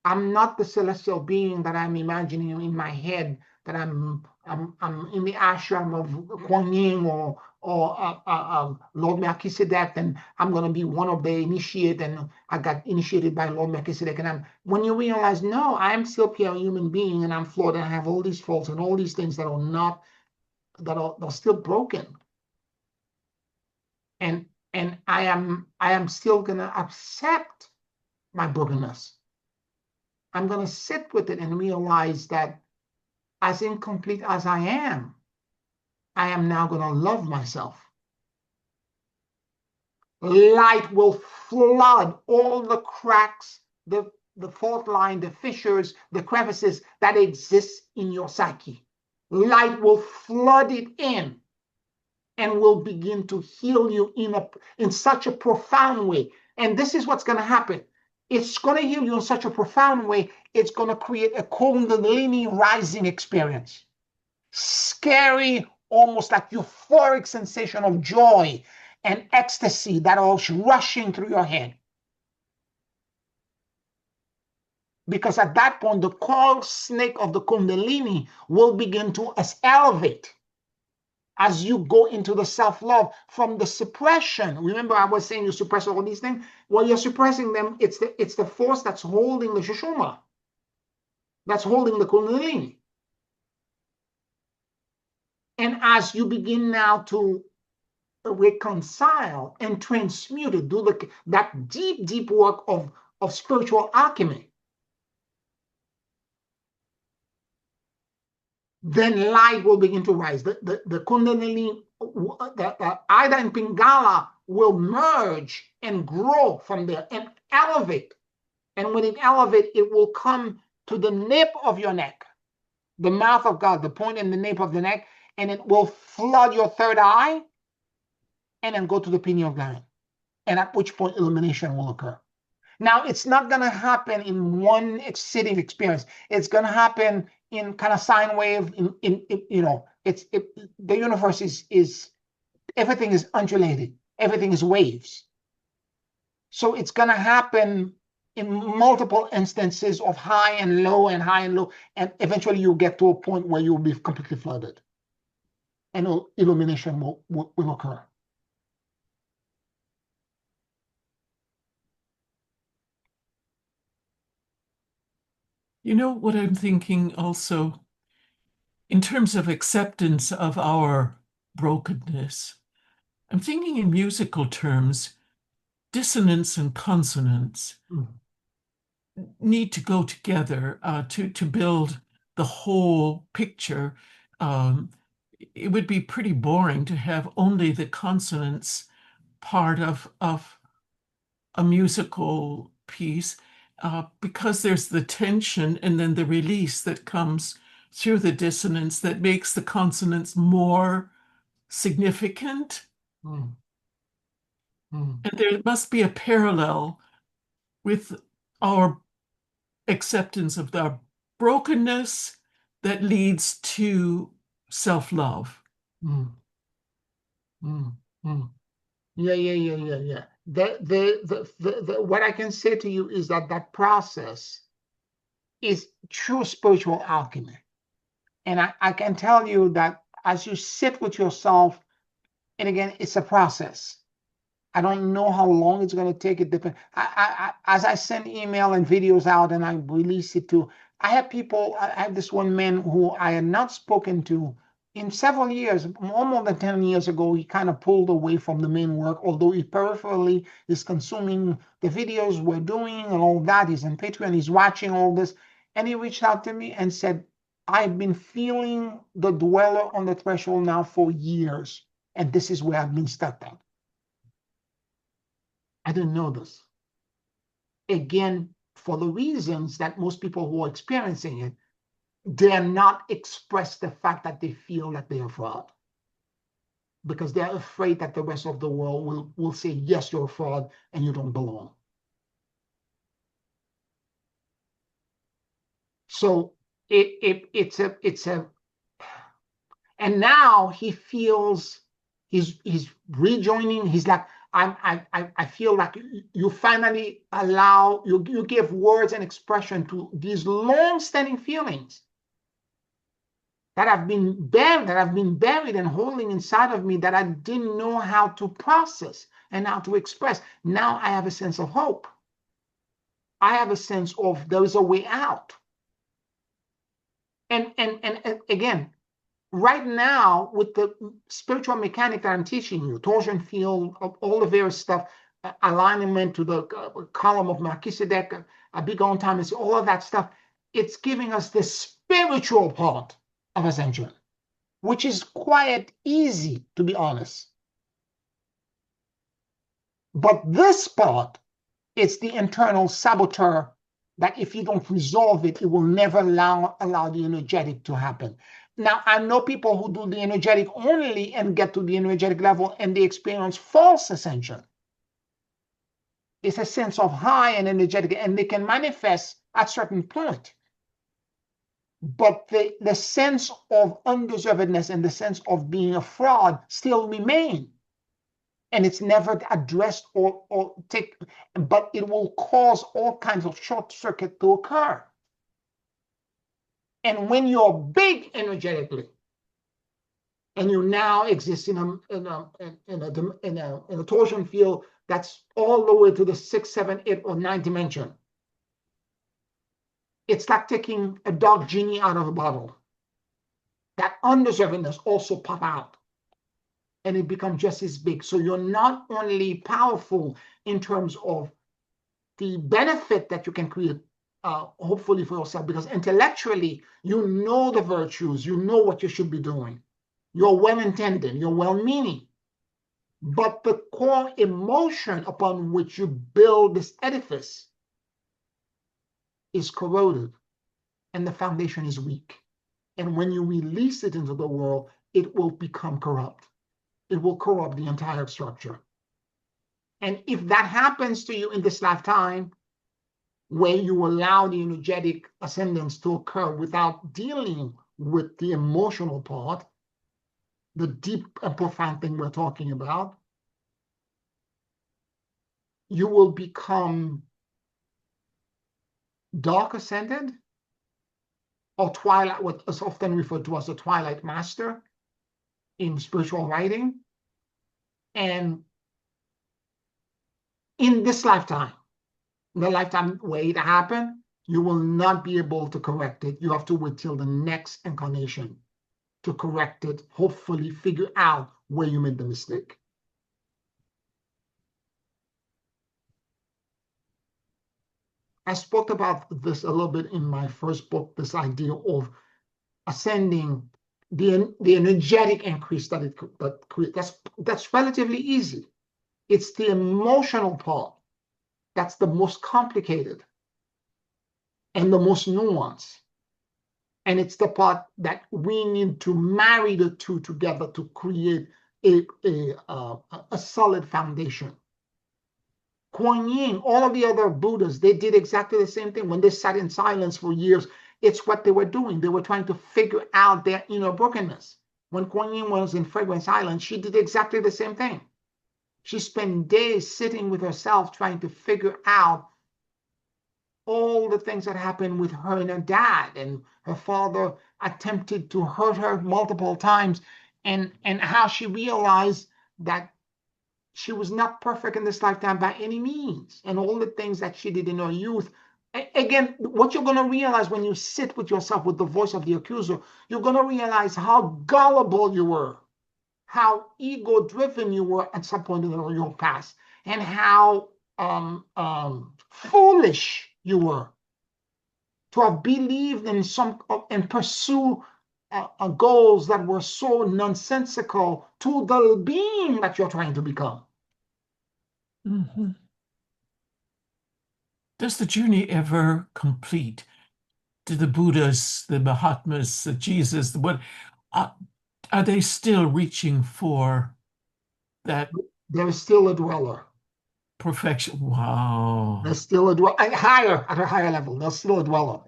S1: I'm not the celestial being that I'm imagining in my head, that I'm in the ashram of Kuan Yin or or Lord Melchizedek, then I'm going to be one of the initiated, and I got initiated by Lord Melchizedek. And when you realize, no, I'm still a human being, and I'm flawed, and I have all these faults and all these things that are not, that are still broken. And I am still going to accept my brokenness. I'm going to sit with it and realize that as incomplete as I am now going to love myself. Light will flood all the cracks, the fault line, the fissures, the crevices that exist in your psyche. Light will flood it in and will begin to heal you in such a profound way. And this is what's going to happen. It's going to heal you in such a profound way. It's going to create a Kundalini rising experience. Scary, almost like euphoric sensation of joy and ecstasy that are rushing through your head. Because at that point, the coil snake of the Kundalini will begin to elevate as you go into the self-love from the suppression. Remember, I was saying you suppress all these things? Well, you're suppressing them. It's the force that's holding the Sushumna, that's holding the Kundalini. And as you begin now to reconcile and transmute it, do that deep, deep work of spiritual alchemy, then light will begin to rise. The Kundalini, the Ida and Pingala will merge and grow from there and elevate. And when it elevates, it will come to the nape of your neck, the mouth of God, the point in the nape of the neck, and it will flood your third eye and then go to the pineal gland. And at which point illumination will occur. Now, it's not going to happen in one sitting experience. It's going to happen in kind of sine wave. The universe is everything is undulated. Everything is waves. So it's going to happen in multiple instances of high and low and high and low. And eventually you'll get to a point where you'll be completely flooded. And illumination will occur.
S3: You know what I'm thinking also, in terms of acceptance of our brokenness, I'm thinking in musical terms, dissonance and consonance need to go together to build the whole picture. It would be pretty boring to have only the consonants part of a musical piece. Because there's the tension and then the release that comes through the dissonance that makes the consonants more significant. And there must be a parallel with our acceptance of the brokenness that leads to self-love.
S1: Yeah. What I can say to you is that process is true spiritual alchemy. And I can tell you that as you sit with yourself, and again, it's a process. I don't know how long it's going to take. It depends. As I send email and videos out and I release it to, I have this one man who I had not spoken to in several years, more than 10 years ago. He kind of pulled away from the main work, although he peripherally is consuming the videos we're doing and all that. He's on Patreon, he's watching all this. And he reached out to me and said, I've been feeling the dweller on the threshold now for years. And this is where I've been stuck at. I didn't know this. Again, for the reasons that most people who are experiencing it, dare not express the fact that they feel that they are fraud. Because they're afraid that the rest of the world will say, yes, you're a fraud and you don't belong. So it's a, and now he feels he's rejoining. He's like, I feel like you finally allow, you give words and expression to these long-standing feelings. that have been buried and holding inside of me that I didn't know how to process and how to express. Now I have a sense of hope. I have a sense of there is a way out. And again, right now, with the spiritual mechanic that I'm teaching you, torsion field, all the various stuff, alignment to the column of Melchizedek, a big on time, is all of that stuff. It's giving us the spiritual part of ascension, which is quite easy, to be honest. But this part, it's the internal saboteur that if you don't resolve it, it will never allow the energetic to happen. Now, I know people who do the energetic only and get to the energetic level and they experience false ascension. It's a sense of high and energetic, and they can manifest at certain point. But the sense of undeservedness and the sense of being a fraud still remain. And it's never addressed but it will cause all kinds of short circuit to occur. And when you're big energetically, and you now exist in a torsion field that's all the way to the 6, 7, 8, or 9 dimension, it's like taking a dark genie out of a bottle. That undeservedness also pop out, and it becomes just as big. So you're not only powerful in terms of the benefit that you can create, hopefully for yourself, because intellectually you know the virtues, you know what you should be doing. You're well-intended, you're well-meaning. But the core emotion upon which you build this edifice is corroded, and the foundation is weak. And when you release it into the world, it will become corrupt. It will corrupt the entire structure. And if that happens to you in this lifetime, where you allow the energetic ascendance to occur without dealing with the emotional part, the deep and profound thing we're talking about, you will become dark ascended, or twilight, what is often referred to as the Twilight Master in spiritual writing. And in this lifetime, the lifetime way to happen, you will not be able to correct it. You have to wait till the next incarnation to correct it, hopefully figure out where you made the mistake. I spoke about this a little bit in my first book, this idea of ascending, the energetic increase that creates. That's relatively easy. It's the emotional part that's the most complicated and the most nuanced. And it's the part that we need to marry the two together to create a solid foundation. Kuan Yin, all of the other Buddhas, they did exactly the same thing. When they sat in silence for years, it's what they were doing. They were trying to figure out their inner brokenness. When Kuan Yin was in fragrant silence, she did exactly the same thing. She spent days sitting with herself trying to figure out all the things that happened with her and her dad, and her father attempted to hurt her multiple times, and how she realized that she was not perfect in this lifetime by any means, and all the things that she did in her youth. Again, what you're going to realize when you sit with yourself with the voice of the accuser, you're going to realize how gullible you were, how ego-driven you were at some point in your past, and how foolish you were to have believed in and pursue goals that were so nonsensical to the being that you're trying to become.
S3: Mm-hmm. Does the journey ever complete? Do the Buddhas, the Mahatmas, the Jesus, what are they still reaching for that?
S1: There is still a dweller.
S3: Perfection. Wow.
S1: There's still a dweller. At a higher level, there's still a dweller.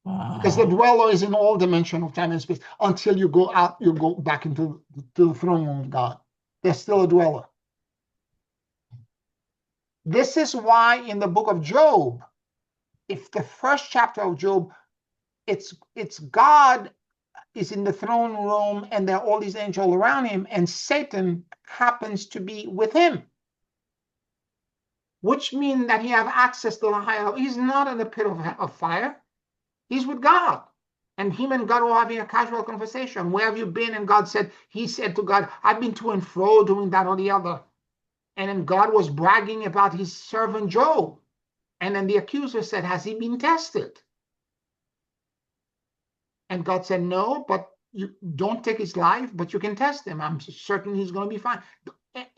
S3: Wow.
S1: Because the dweller is in all dimension of time and space until you go out, you go back into the throne room of God. There's still a dweller. This is why in the book of Job, if the first chapter of Job, it's God is in the throne room and there are all these angels around him, and Satan happens to be with him, which means that he have access to the higher. He's not in the pit of fire. He's with God. And him and God were having a casual conversation. Where have you been? And God said, he said to God, I've been to and fro doing that or the other. And then God was bragging about his servant Job. And then the accuser said, has he been tested? And God said, no, but you don't take his life, but you can test him. I'm certain he's going to be fine.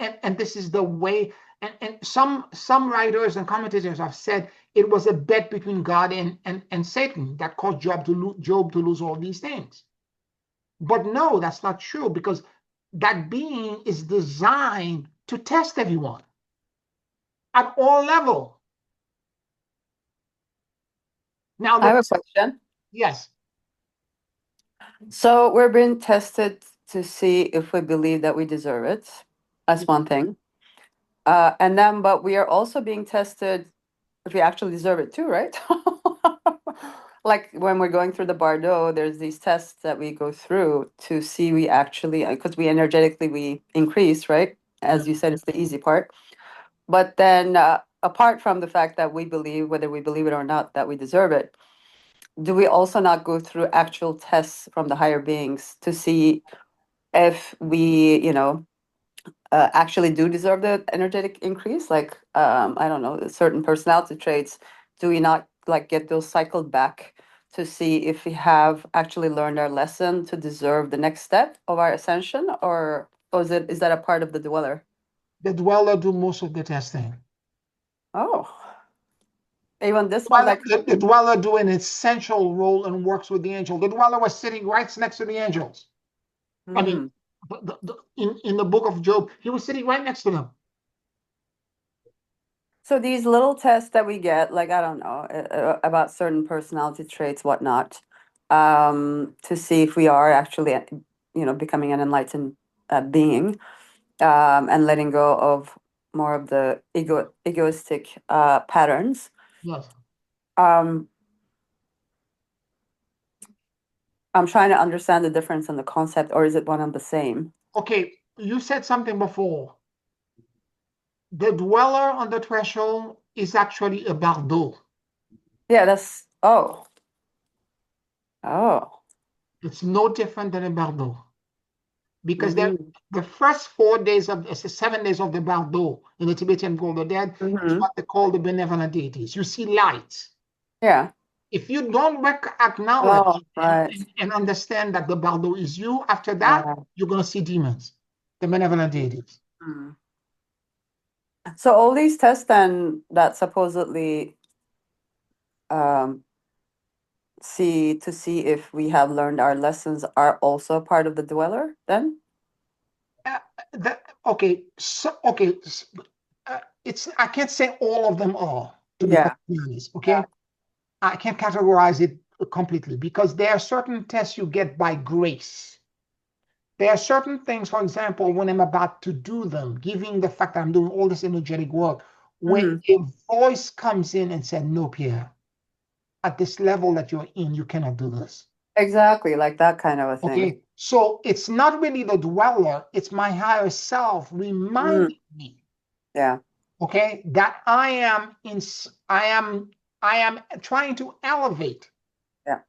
S1: And this is the way. And some writers and commentators have said it was a bet between God and Satan that caused Job to lose all these things. But no, that's not true, because that being is designed to test everyone at all levels. Now,
S4: I have a question.
S1: yes.
S4: So we're being tested to see if we believe that we deserve it. That's one thing. And then, but we are also being tested if we actually deserve it too, right? Like when we're going through the Bardo, there's these tests that we go through to see we actually, because we energetically, we increase, right? As you said, it's the easy part. But then apart from the fact that we believe, whether we believe it or not, that we deserve it, do we also not go through actual tests from the higher beings to see if we, actually do deserve the energetic increase? Like, I don't know, certain personality traits, do we not like get those cycled back to see if we have actually learned our lesson to deserve the next step of our ascension, or is that a part of the dweller?
S1: The dweller do most of the testing.
S4: Oh, even this one, like,
S1: The dweller do an essential role and works with the angel. The dweller was sitting right next to the angels. I mean, in the book of Job, he was sitting right next to them.
S4: So these little tests that we get, like, I don't know, about certain personality traits, whatnot, to see if we are actually, becoming an enlightened being, and letting go of more of the egoistic patterns.
S1: Yes.
S4: I'm trying to understand the difference in the concept, or is it one and the same?
S1: Okay, you said something before. The dweller on the threshold is actually a bardo.
S4: Yeah, that's, oh.
S1: It's no different than a bardo. Because
S4: Mhm.
S1: the first 7 days of the bardo in the Tibetan Golden Dead is
S4: Mhm.
S1: what they call the benevolent deities. You see lights.
S4: Yeah.
S1: If you don't acknowledge
S4: right.
S1: and understand that the bardo is you, after that,
S4: Yeah.
S1: you're going to see demons, the benevolent deities.
S4: Mm. So all these tests then that supposedly see if we have learned our lessons are also part of the dweller then?
S1: It's I can't say all of them are, to be
S4: Yeah.
S1: perfectly honest. Okay,
S4: Yeah.
S1: I can't categorize it completely because there are certain tests you get by grace. There are certain things, for example, when I'm about to do them, giving the fact that I'm doing all this energetic work, when a voice comes in and said, "No, Pierre, at this level that you're in, you cannot do this."
S4: Exactly, like that kind of a thing.
S1: Okay, so it's not really the dweller, it's my higher self reminding me,
S4: Yeah.
S1: okay, that I am trying to elevate.
S4: Yeah.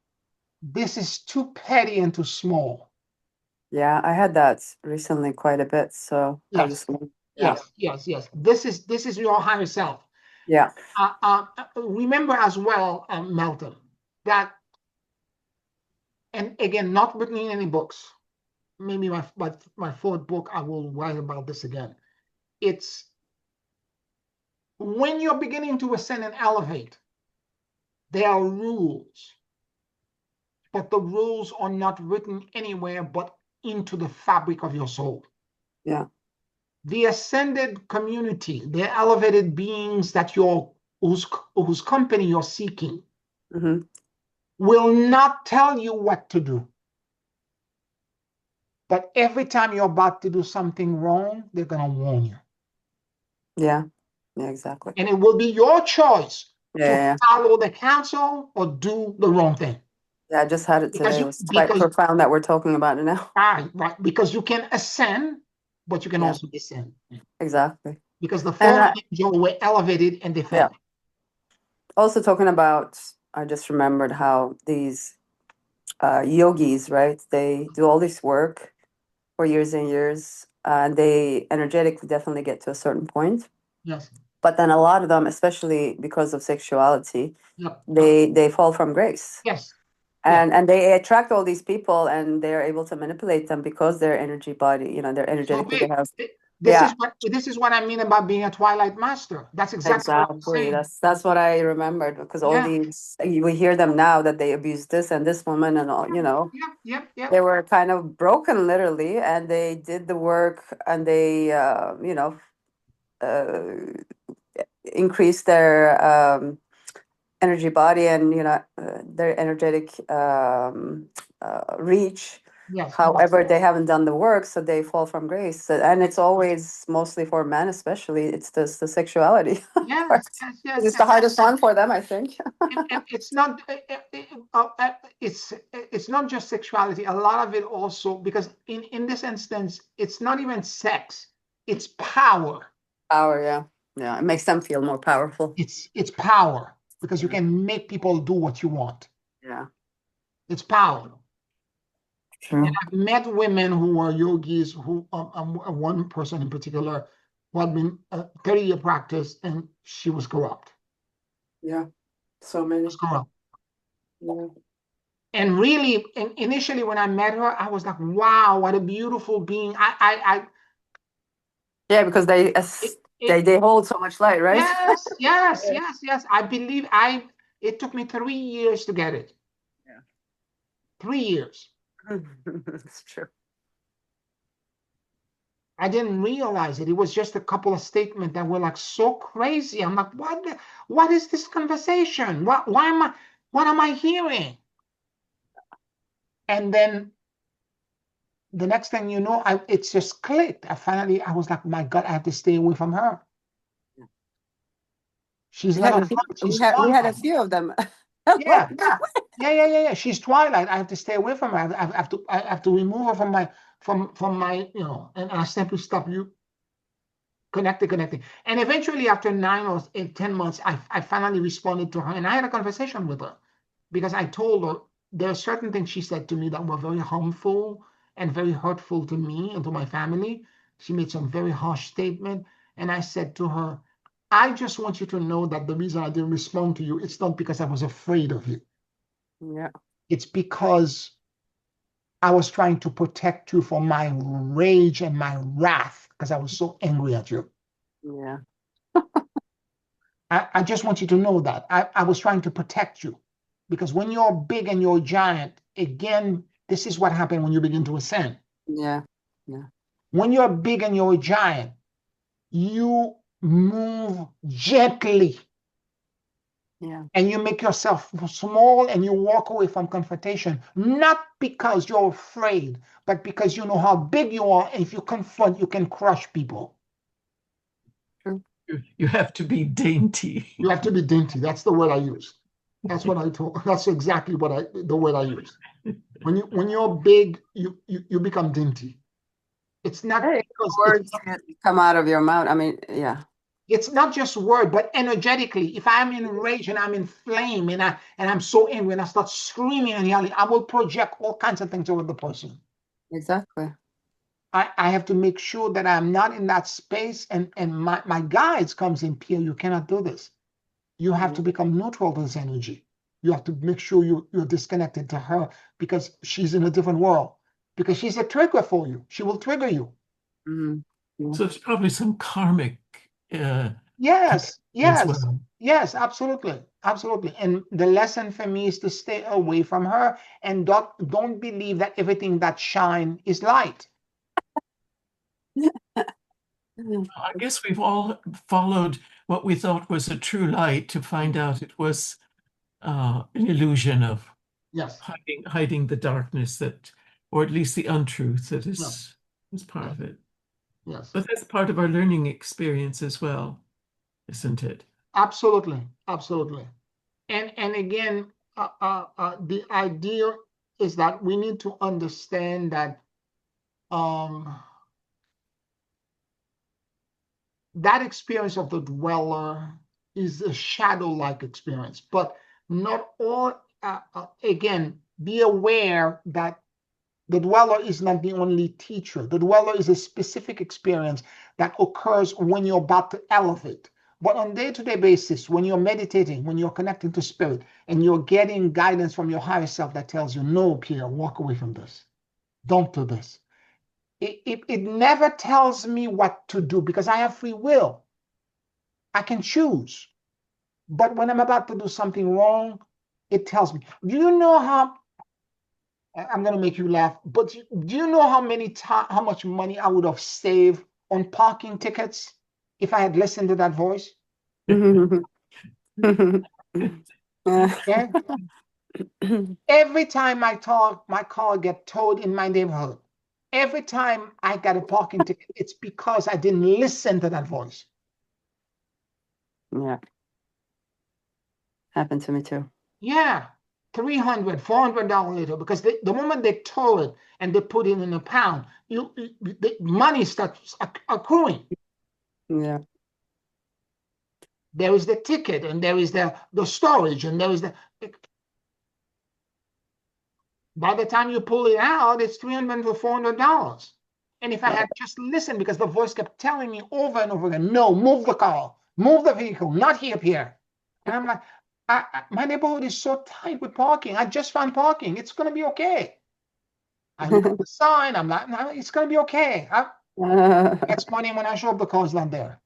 S1: This is too petty and too small.
S4: Yeah, I had that recently quite a bit. So I
S1: Yes.
S4: just
S1: Yes. This is your higher self.
S4: Yeah.
S1: Remember as well, Melton, that, and again, not written in any books. Maybe my fourth book, I will write about this again. It's when you're beginning to ascend and elevate, there are rules, but the rules are not written anywhere but into the fabric of your soul.
S4: Yeah.
S1: The ascended community, the elevated beings that whose company you're seeking, will not tell you what to do. But every time you're about to do something wrong, they're going to warn you.
S4: Yeah. Yeah, exactly.
S1: And it will be your choice to
S4: Yeah.
S1: follow the counsel or do the wrong thing.
S4: Yeah, I just had it
S1: Because
S4: today. It
S1: you
S4: was quite
S1: because
S4: profound that we're talking about it now.
S1: right, because you can ascend, but you can
S4: Yeah.
S1: also descend.
S4: Exactly.
S1: Because the
S4: And
S1: fallen angels were elevated and they
S4: yeah.
S1: fell.
S4: Also talking about, I just remembered how these yogis, right? They do all this work for years and years, and they energetically definitely get to a certain point.
S1: Yes.
S4: But then a lot of them, especially because of sexuality,
S1: Yep.
S4: they fall from grace.
S1: Yes.
S4: And they attract all these people, and they're able to manipulate them because their energy body, you know, they're
S1: So
S4: energetically, they have,
S1: this
S4: yeah,
S1: is what I mean about being a Twilight Master. That's exactly what I'm
S4: exactly.
S1: saying.
S4: That's what I remembered, because all
S1: Yeah.
S4: these, we hear them now that they abuse this and this woman and all, you know,
S1: Yep.
S4: they were kind of broken literally, and they did the work, and they, you know, increased their energy body, and you know, their energetic reach.
S1: Yes.
S4: However, they haven't done the work, so they fall from grace. And it's always, mostly for men, especially, it's the sexuality.
S1: Yes. Yes.
S4: It's the hardest one for them, I think.
S1: And it's not it's not just sexuality. A lot of it also, because in this instance, it's not even sex. It's power.
S4: Power, yeah, yeah, it makes them feel more powerful.
S1: It's power, because you can make people do what you want.
S4: Yeah,
S1: It's power.
S4: true.
S1: And I've met women who are yogis, who one person in particular who had been 30-year practice, and she was corrupt.
S4: Yeah, so many.
S1: Was corrupt.
S4: Yeah.
S1: And really, initially when I met her, I was like, "Wow, what a beautiful being!"
S4: Yeah, because they they hold so much light, right?
S1: Yes. I believe it took me 3 years to get it.
S4: Yeah.
S1: 3 years.
S4: It's true.
S1: I didn't realize it. It was just a couple of statements that were like so crazy. I'm like, what is this conversation? What am I hearing? And then the next thing you know, it's just clicked. I was like, my God, I have to stay away from her. She's not a she's
S4: We had a
S1: Twilight.
S4: few of them.
S1: Yeah. She's Twilight. I have to stay away from her. I have to remove her from my, you know, and I simply stop you connecting. And eventually, after 9 or 10 months, I finally responded to her, and I had a conversation with her, because I told her there are certain things she said to me that were very harmful and very hurtful to me and to my family. She made some very harsh statement, and I said to her, I just want you to know that the reason I didn't respond to you, it's not because I was afraid of you.
S4: Yeah.
S1: It's because I was trying to protect you from my rage and my wrath, because I was so angry at you.
S4: Yeah.
S1: I just want you to know that. I was trying to protect you, because when you're big and you're a giant, again, this is what happened when you begin to ascend.
S4: Yeah.
S1: When you're big and you're a giant, you move gently.
S4: Yeah.
S1: And you make yourself small, and you walk away from confrontation, not because you're afraid, but because you know how big you are. And if you confront, you can crush people.
S3: You have to be dainty.
S1: You have to be dainty. That's the word I used. That's what I told. That's exactly the word I used. When you're big, you become dainty. It's not because
S4: Words come out of your mouth. I mean, yeah.
S1: It's not just word, but energetically. If I'm in rage and I'm in flame and I'm so angry and I start screaming and yelling, I will project all kinds of things over the person.
S4: Exactly.
S1: I have to make sure that I'm not in that space, and my guides comes in, Pierre, you cannot do this. You have to become neutral to this energy. You have to make sure you're disconnected to her, because she's in a different world, because she's a trigger for you. She will trigger you.
S4: Mm-hmm.
S3: So it's probably some karmic
S1: Yes,
S3: as well.
S1: yes, absolutely. And the lesson for me is to stay away from her, and don't believe that everything that shine is light.
S3: I guess we've all followed what we thought was a true light to find out it was an illusion of
S1: Yes.
S3: hiding the darkness, that, or at least the untruth that is part of it.
S1: Yes.
S3: But that's part of our learning experience as well, isn't it?
S1: Absolutely. And again, the idea is that we need to understand that that experience of the dweller is a shadow-like experience, but not all. Again, be aware that the dweller is not the only teacher. The dweller is a specific experience that occurs when you're about to elevate. But on a day-to-day basis, when you're meditating, when you're connecting to spirit, and you're getting guidance from your higher self that tells you, no, Pierre, walk away from this. Don't do this. It never tells me what to do because I have free will. I can choose. But when I'm about to do something wrong, it tells me. Do you know how, I'm going to make you laugh, but do you know how much money I would have saved on parking tickets if I had listened to that voice? Okay? Every time my car get towed in my neighborhood, every time I got a parking ticket, it's because I didn't listen to that voice.
S4: Yeah. Happened to me too.
S1: Yeah. $300, $400 later, because the moment they tow it and they put it in a pound, the money starts accruing.
S4: Yeah.
S1: There is the ticket, and there is the storage, and there is the. By the time you pull it out, it's $300 to $400. And if I had just listened, because the voice kept telling me over and over again, no, move the car, move the vehicle, not here, Pierre. And I'm like, my neighborhood is so tight with parking. I just found parking. It's going to be okay. I look at the sign. I'm like, no, it's going to be okay. Next morning when I show up, the car's not there.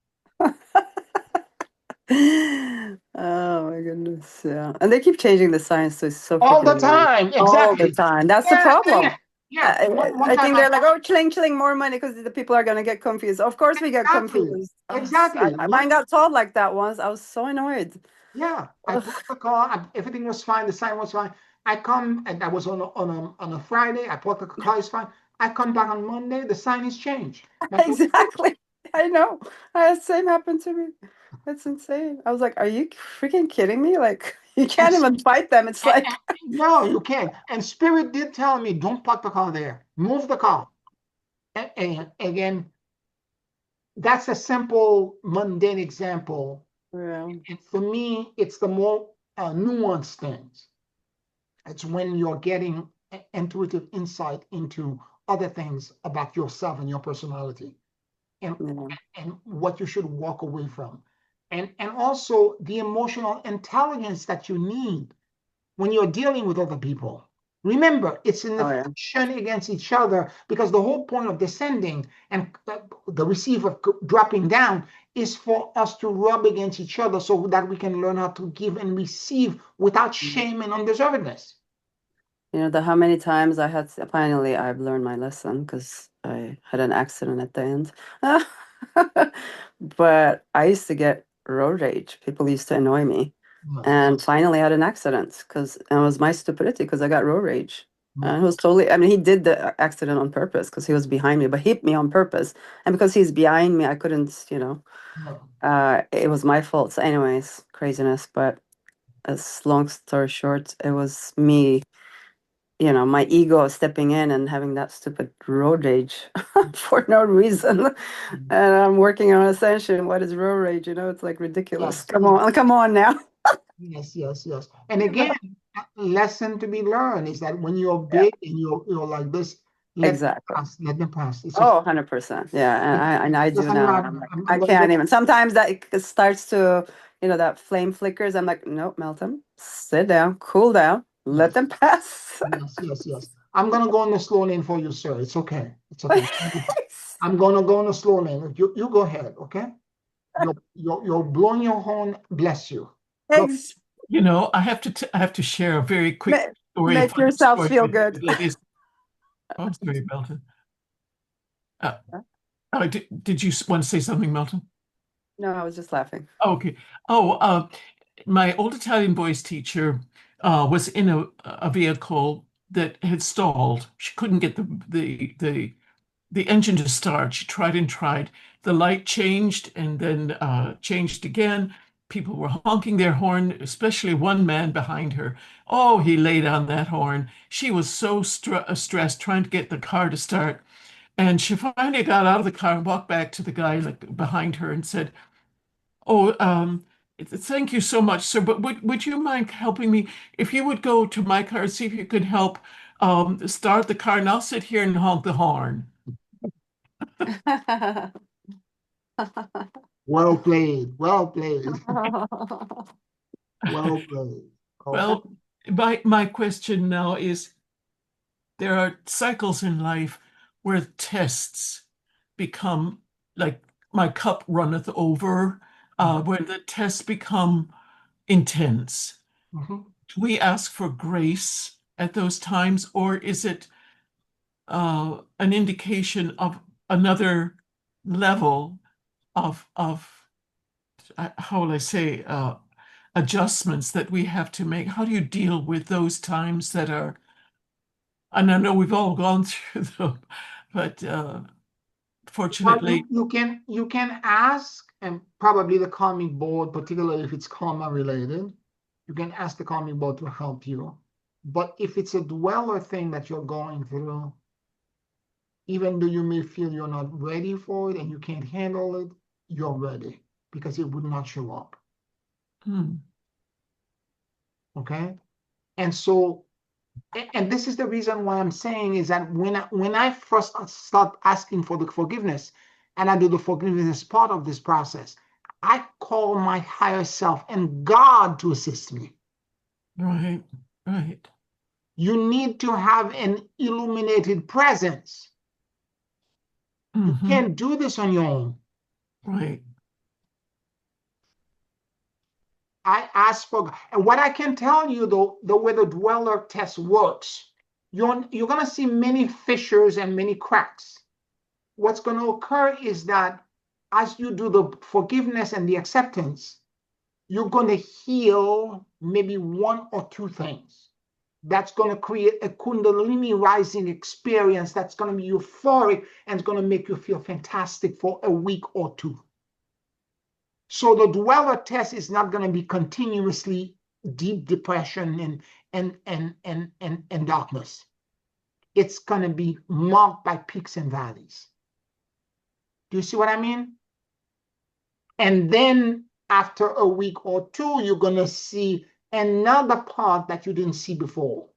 S4: Oh my goodness. Yeah. And they keep changing the signs, so it's so
S1: All the
S4: freaking annoying.
S1: time. Exactly.
S4: All the time. That's the problem.
S1: Yeah.
S4: I think they're like, oh, chilling, more money because the people are going to get confused. Of course we get confused.
S1: Exactly.
S4: Mine got told like that once. I was so annoyed.
S1: Yeah. I put the car. Everything was fine. The sign was fine. I come, and that was on a Friday. I put the car is fine. I come back on Monday. The sign is changed.
S4: Exactly. I know. Same happened to me. That's insane. I was like, are you freaking kidding me? Like, you can't even fight them. It's like,
S1: no, you can't. And Spirit did tell me, don't park the car there. Move the car. And again, that's a simple, mundane example.
S4: yeah.
S1: And for me, it's the more nuanced things. It's when you're getting intuitive insight into other things about yourself and your personality, and what you should walk away from. And also the emotional intelligence that you need when you're dealing with other people. Remember, it's an affection against each other, because the whole point of descending and the receiver dropping down is for us to rub against each other so that we can learn how to give and receive without shame and undeservedness.
S4: You know, how many times finally I've learned my lesson, because I had an accident at the end. But I used to get road rage. People used to annoy me. And finally I had an accident because it was my stupidity, because I got road rage. And it was totally, I mean, he did the accident on purpose because he was behind me, but hit me on purpose. And because he's behind me, I couldn't, it was my fault. So anyways, craziness. But as long story short, it was me, my ego stepping in and having that stupid road rage for no reason. And I'm working on Ascension. What is road rage? It's like ridiculous. Come on now.
S1: Yes. And again, lesson to be learned is that when you're big and you're like this, let them pass. It's
S4: 100%. Yeah, and I do now. I can't even. Sometimes that it starts to, that flame flickers. I'm like, nope, Melton, sit down, cool down, let them pass.
S1: Yes. I'm gonna go in the slow lane for you, sir. It's okay. I'm gonna go in the slow lane. You go ahead, okay? You're blowing your horn. Bless you.
S4: Thanks.
S3: I have to share a very quick story.
S4: Make yourself feel good.
S3: I'm sorry, Melton. Did you want to say something, Melton?
S4: No, I was just laughing.
S3: Okay. My old Italian voice teacher was in a vehicle that had stalled. She couldn't get the engine to start. She tried and tried. The light changed and then changed again. people were honking their horn, especially one man behind her. Oh, he laid on that horn. She was so stressed trying to get the car to start. And she finally got out of the car and walked back to the guy like behind her and said, "Oh, thank you so much, sir. But would you mind helping me? If you would go to my car and see if you could help start the car, and I'll sit here and honk the horn."
S1: Well played. Well played. Well played. Okay.
S3: Well, my question now is, there are cycles in life where tests become like my cup runneth over, where the tests become intense.
S1: Mhm.
S3: Do we ask for grace at those times, or is it an indication of another level of how will I say, adjustments that we have to make? How do you deal with those times that are, and I know we've all gone through them, but
S1: Well,
S3: fortunately,
S1: you can ask, and probably the calming board, particularly if it's karma related, you can ask the calming board to help you. But if it's a dweller thing that you're going through, even though you may feel you're not ready for it and you can't handle it, you're ready because it would not show up. Okay. And so, and this is the reason why I'm saying is that when I first start asking for the forgiveness, and I do the forgiveness part of this process, I call my higher self and God to assist me.
S3: right, right.
S1: You need to have an illuminated presence. You
S3: Mhm.
S1: can't do this on your own.
S3: Right.
S1: I ask for, and what I can tell you though, the way the dweller test works, you're going to see many fissures and many cracks. What's going to occur is that as you do the forgiveness and the acceptance, you're going to heal maybe one or two things. That's going to create a Kundalini rising experience that's going to be euphoric and it's going to make you feel fantastic for a week or two. So the dweller test is not going to be continuously deep depression and darkness. It's going to be marked by peaks and valleys. Do you see what I mean? And then after a week or two, you're going to see another part that you didn't see before,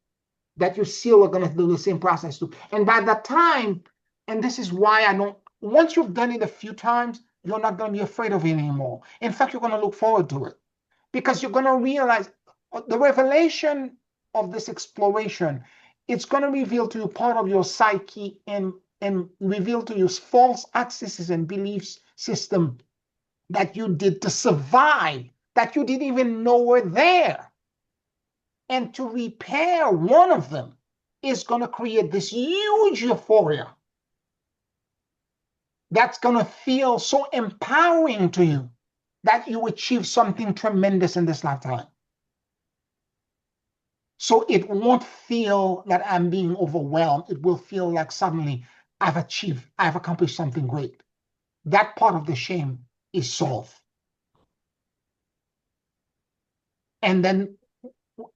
S1: that you still are going to do the same process too. And by the time, and this is why I don't, once you've done it a few times, you're not going to be afraid of it anymore. In fact, you're going to look forward to it because you're going to realize the revelation of this exploration, it's going to reveal to you part of your psyche and reveal to you false accesses and beliefs system that you did to survive, that you didn't even know were there. And to repair one of them is going to create this huge euphoria that's going to feel so empowering to you that you achieve something tremendous in this lifetime. So it won't feel that I'm being overwhelmed. It will feel like suddenly I've accomplished something great. That part of the shame is solved. And then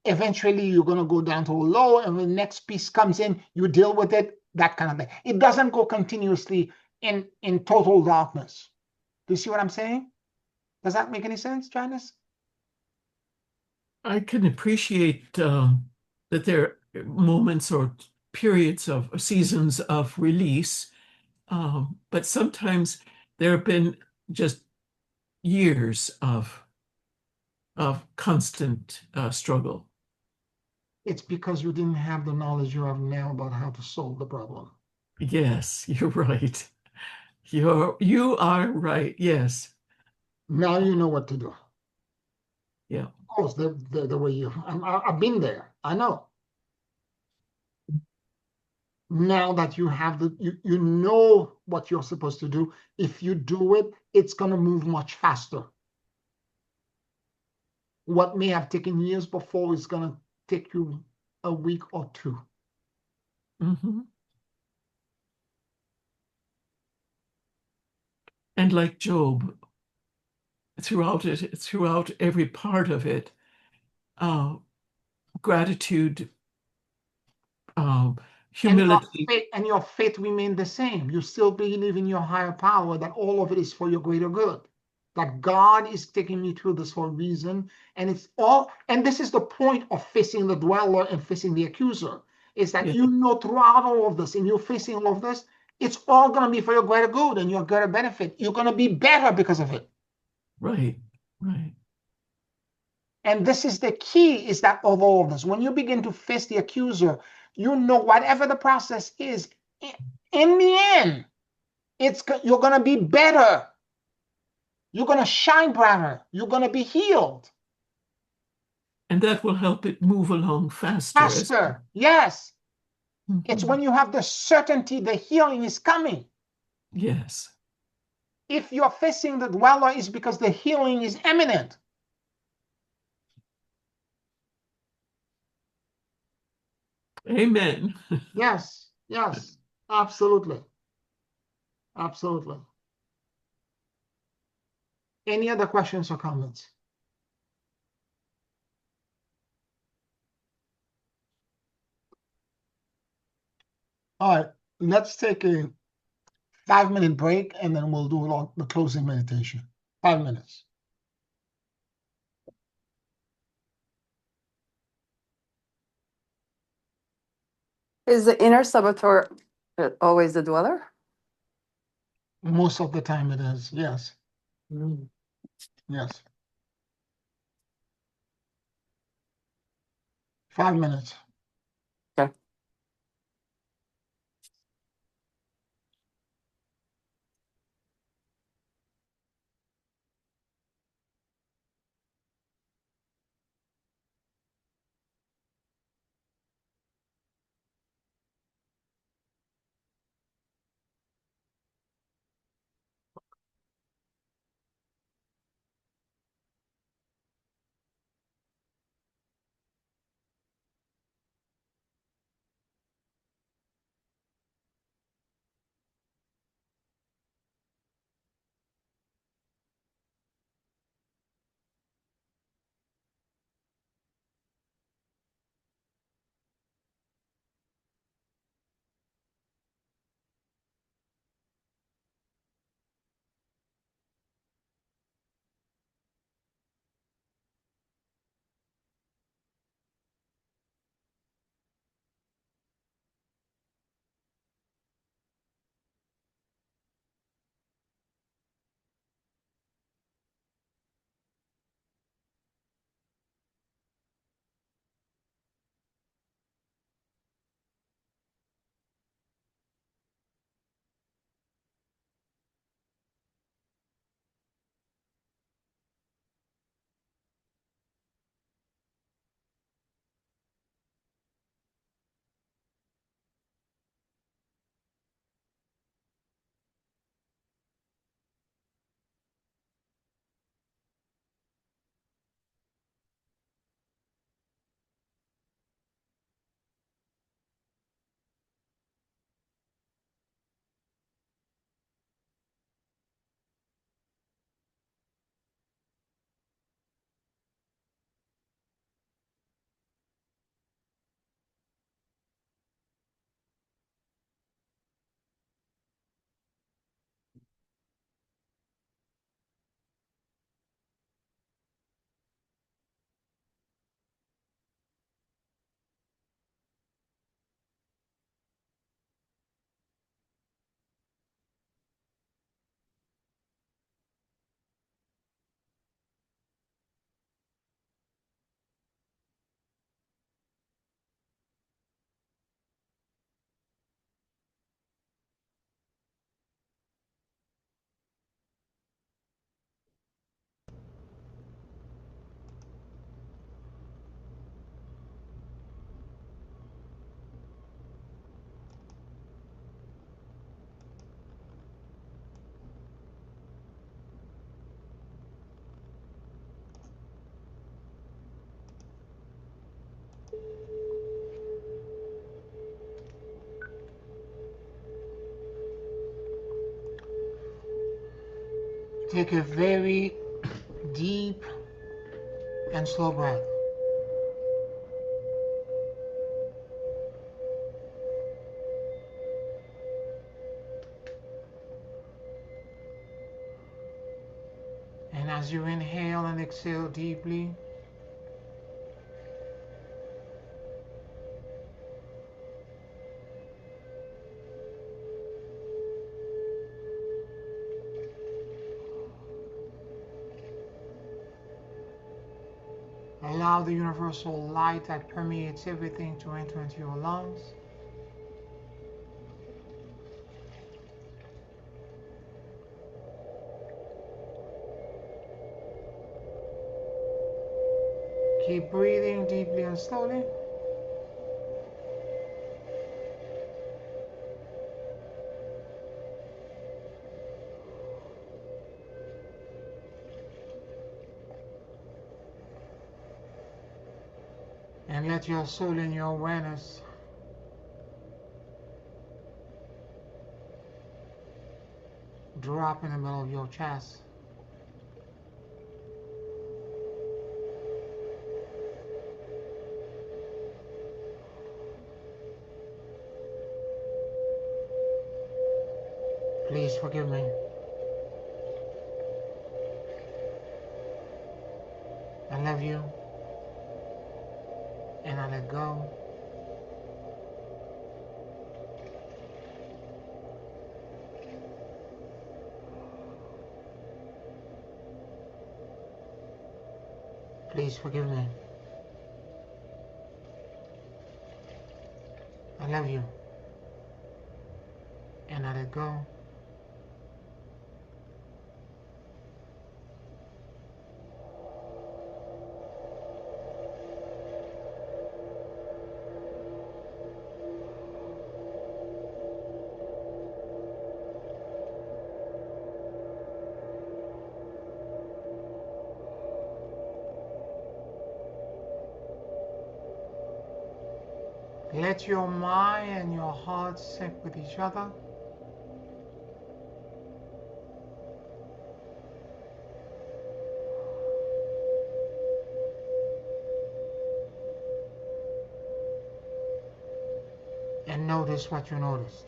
S1: eventually you're going to go down to a low, and when the next piece comes in, you deal with it, that kind of thing. It doesn't go continuously in total darkness. Do you see what I'm saying? Does that make any sense, Janice?
S3: I can appreciate that there are moments or periods of seasons of release, but sometimes there have been just years of constant struggle.
S1: It's because you didn't have the knowledge you have now about how to solve the problem.
S3: Yes, you're right. You are right. Yes.
S1: Now you know what to do.
S3: Yeah.
S1: Of course, the way I've been there. I know. Now that you have you know what you're supposed to do. If you do it, it's going to move much faster. What may have taken years before is going to take you a week or two.
S3: Mm-hmm. And like Job, throughout it, throughout every part of it. Gratitude, humility.
S1: And your faith remain the same. You still believe in your higher power, that all of it is for your greater good, that God is taking me through this for a reason. And it's all, and this is the point of facing the dweller and facing the accuser, is that
S3: Yeah.
S1: you know throughout all of this, and you're facing all of this, it's all going to be for your greater good and your greater benefit. You're going to be better because of it.
S3: Right, right.
S1: And this is the key, is that of all of this, when you begin to face the accuser, you know whatever the process is, in the end, you're going to be better. You're going to shine brighter. You're going to be healed.
S3: And that will help it move along faster.
S1: Faster, yes. It's
S3: Mhm.
S1: when you have the certainty the healing is coming.
S3: Yes.
S1: If you're facing the dweller, it's because the healing is imminent.
S3: Amen.
S1: Yes, yes, absolutely. Absolutely. Any other questions or comments? All right, let's take a 5-minute break and then we'll do the closing meditation. 5 minutes.
S4: Is the inner saboteur always the dweller?
S1: Most of the time it is, yes.
S4: Mm.
S1: Yes. 5 minutes.
S4: Okay.
S1: Take a very deep and slow breath. And as you inhale and exhale deeply, allow the universal light that permeates everything to enter into your lungs. Keep breathing deeply and slowly. And let your soul and your awareness drop in the middle of your chest. Please forgive me. I love you. And I let go. Please forgive me. I love you. And I let go. Let your mind and your heart sync with each other. And notice what you noticed.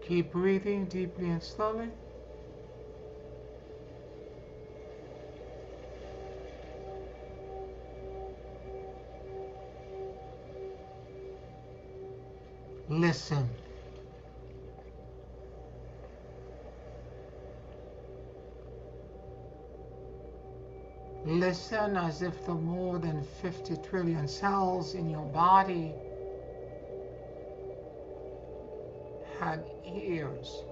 S1: Keep breathing deeply and slowly. Listen. Listen as if the more than 50 trillion cells in your body had ears.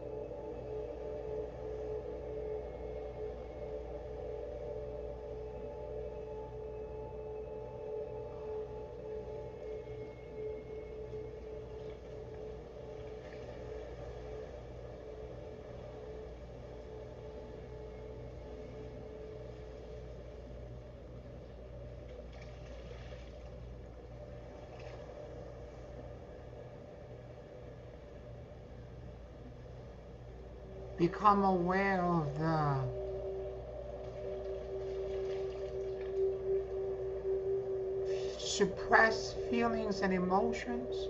S1: Become aware of the suppressed feelings and emotions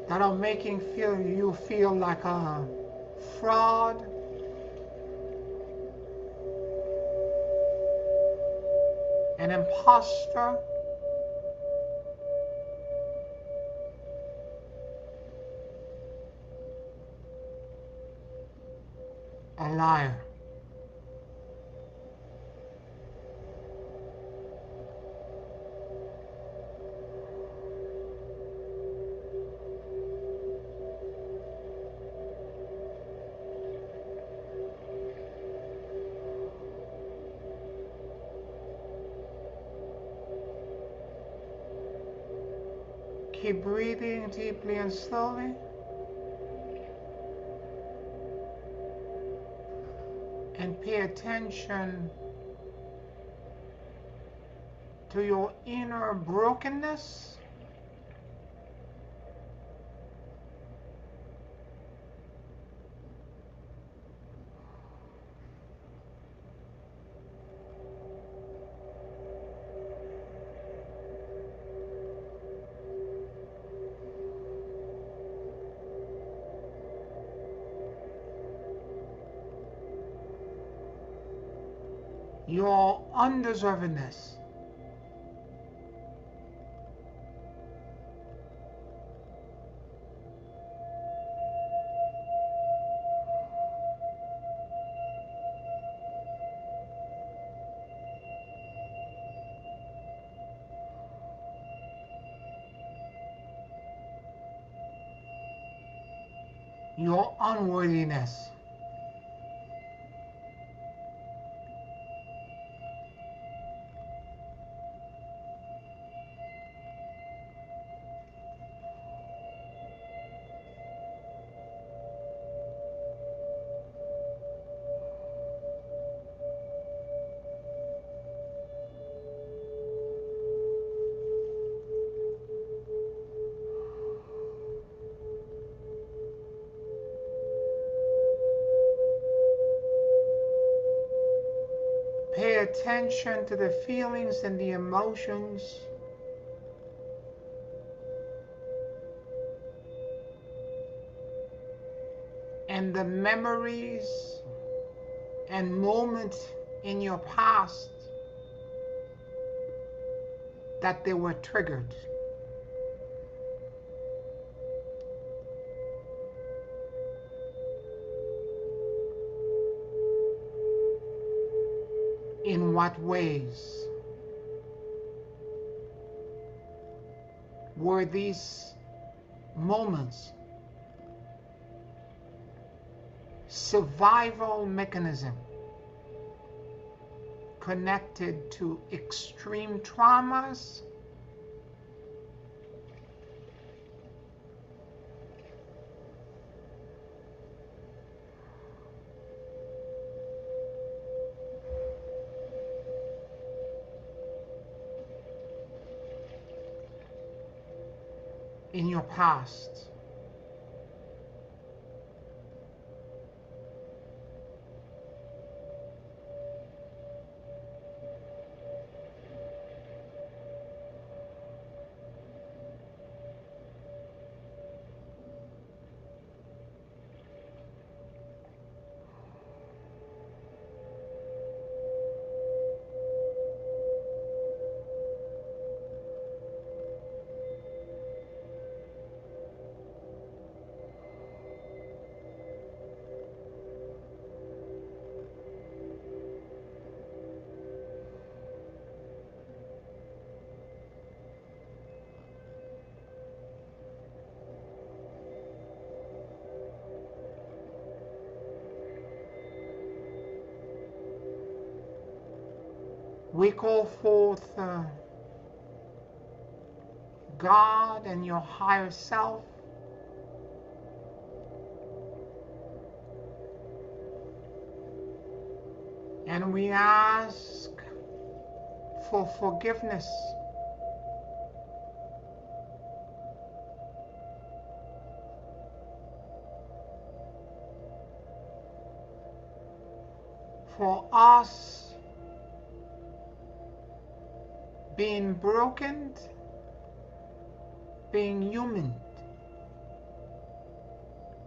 S1: that are making you feel like a fraud, an imposter, a liar. Keep breathing deeply and slowly. And pay attention to your inner brokenness your undeservedness, your unworthiness, pay attention to the feelings and the emotions and the memories and moments in your past that they were triggered. In what ways were these moments survival mechanism connected to extreme traumas in your past? We call forth God and your higher self and we ask for forgiveness for us being broken, being human,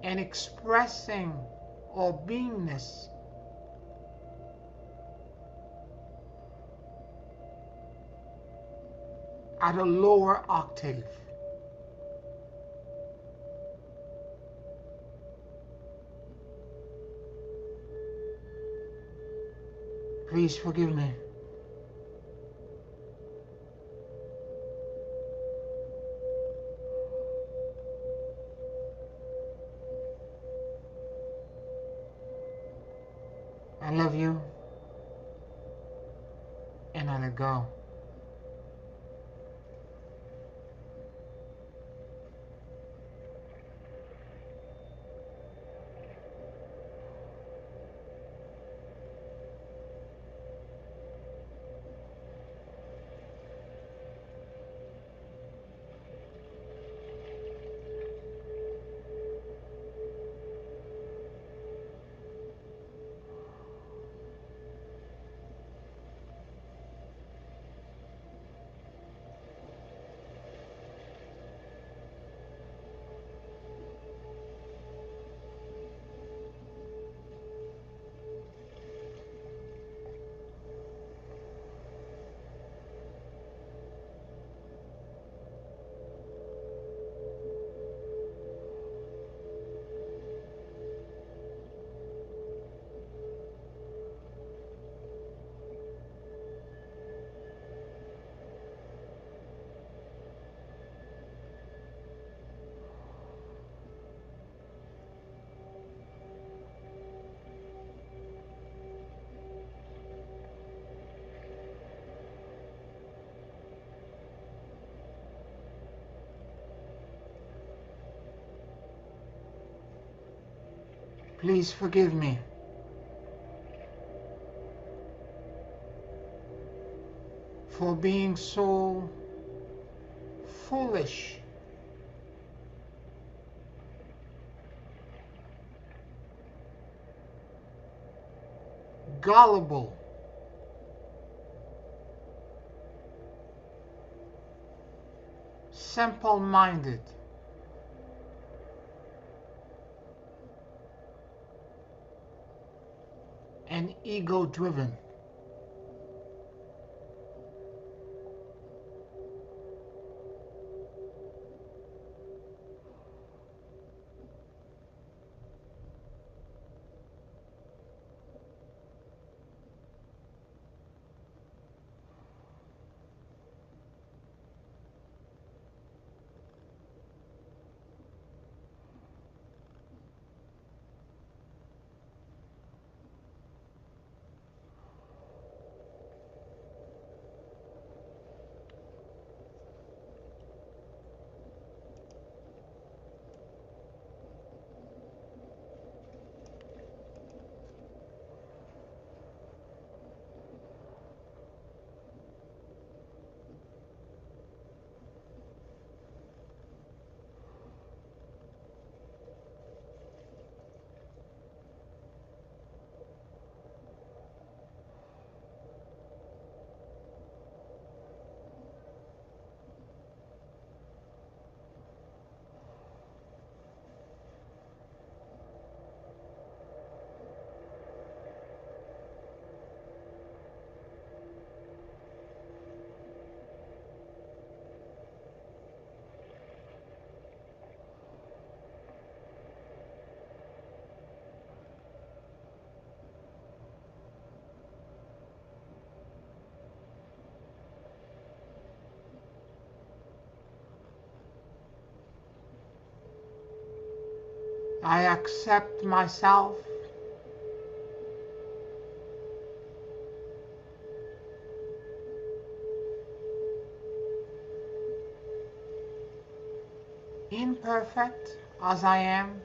S1: and expressing our beingness at a lower octave. Please forgive me. I love you, and I let go. Please forgive me for being so foolish, gullible, simple-minded, and ego-driven. I accept myself imperfect as I am.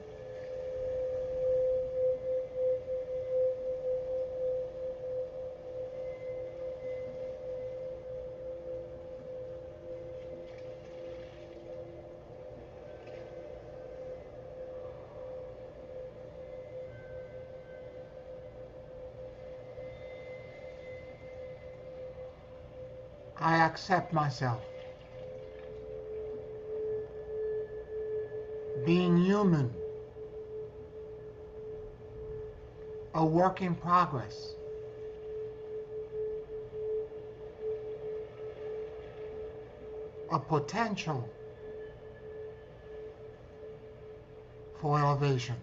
S1: I accept myself being human, a work in progress, a potential for elevation.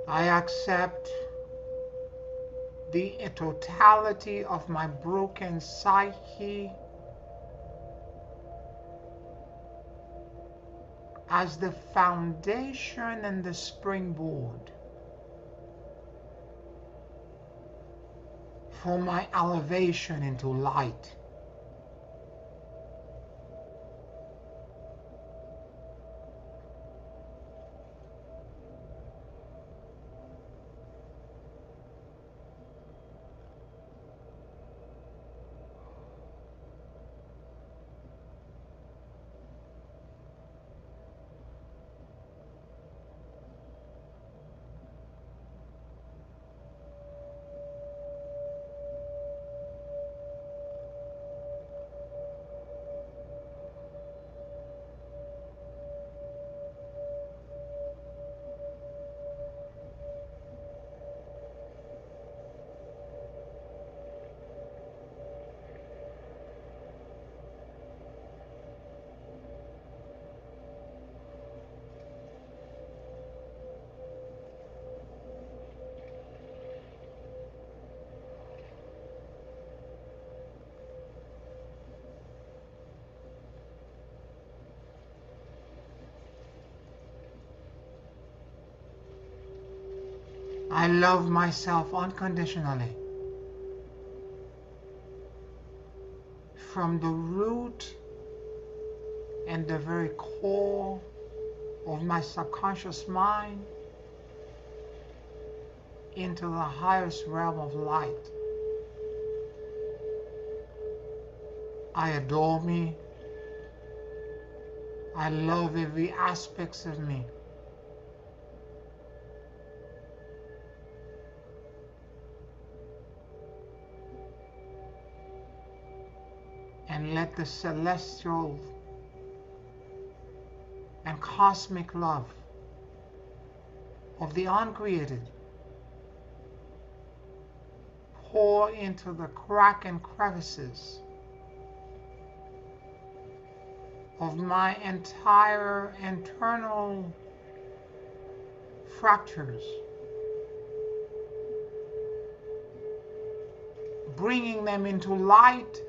S1: I accept the totality of my broken psyche as the foundation and the springboard for my elevation into light. I love myself unconditionally. From the root and the very core of my subconscious mind into the highest realm of light. I adore me. I love every aspect of me. And let the celestial and cosmic love of the uncreated pour into the crack and crevices of my entire internal fractures, bringing them into light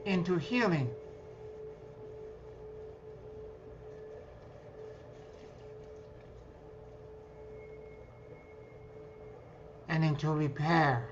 S1: into healing, and into repair.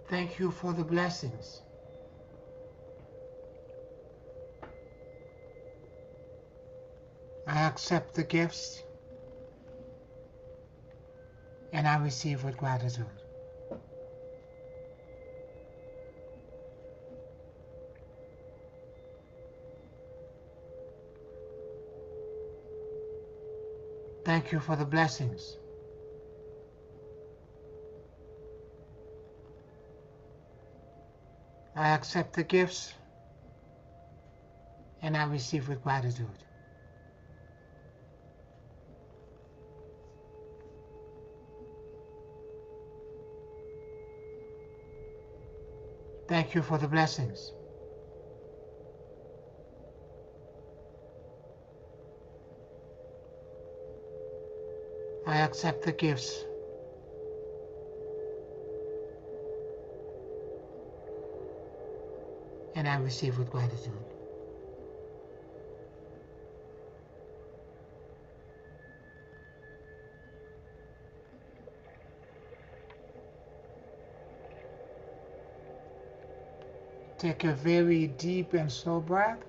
S1: Thank you for the blessings. I accept the gifts and I receive with gratitude. Thank you for the blessings. I accept the gifts and I receive with gratitude. Thank you for the blessings. I accept the gifts and I receive with gratitude. Take a very deep and slow breath.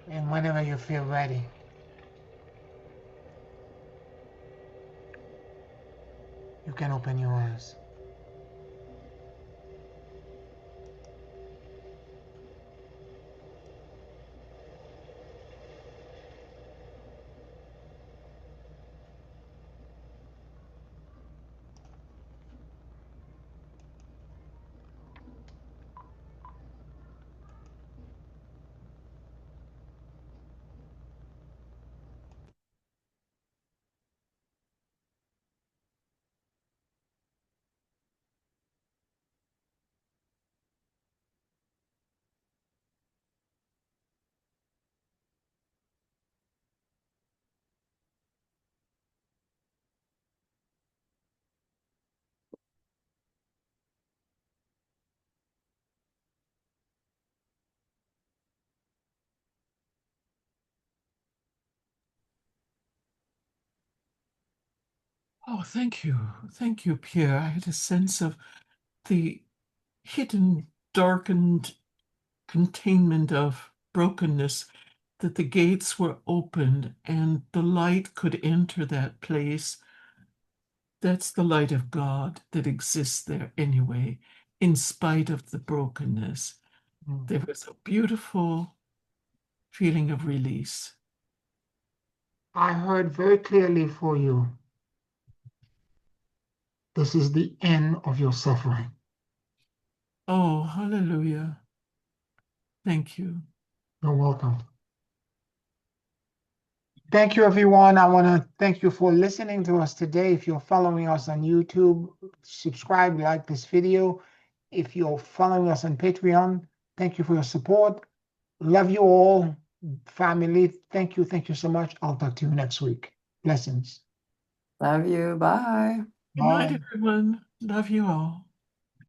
S1: And whenever you feel ready, you can open your eyes.
S3: Oh, thank you. Thank you, Pierre. I had a sense of the hidden, darkened containment of brokenness, that the gates were opened and the light could enter that place. That's the light of God that exists there anyway, in spite of the brokenness. There was a beautiful feeling of release.
S1: I heard very clearly for you. This is the end of your suffering.
S3: Oh, hallelujah. Thank you.
S1: You're welcome. Thank you, everyone. I want to thank you for listening to us today. If you're following us on YouTube, subscribe, like this video. If you're following us on Patreon, thank you for your support. Love you all, family. Thank you. Thank you so much. I'll talk to you next week. Blessings.
S4: Love you. Bye.
S3: Good night,
S1: Bye.
S3: everyone. Love you all.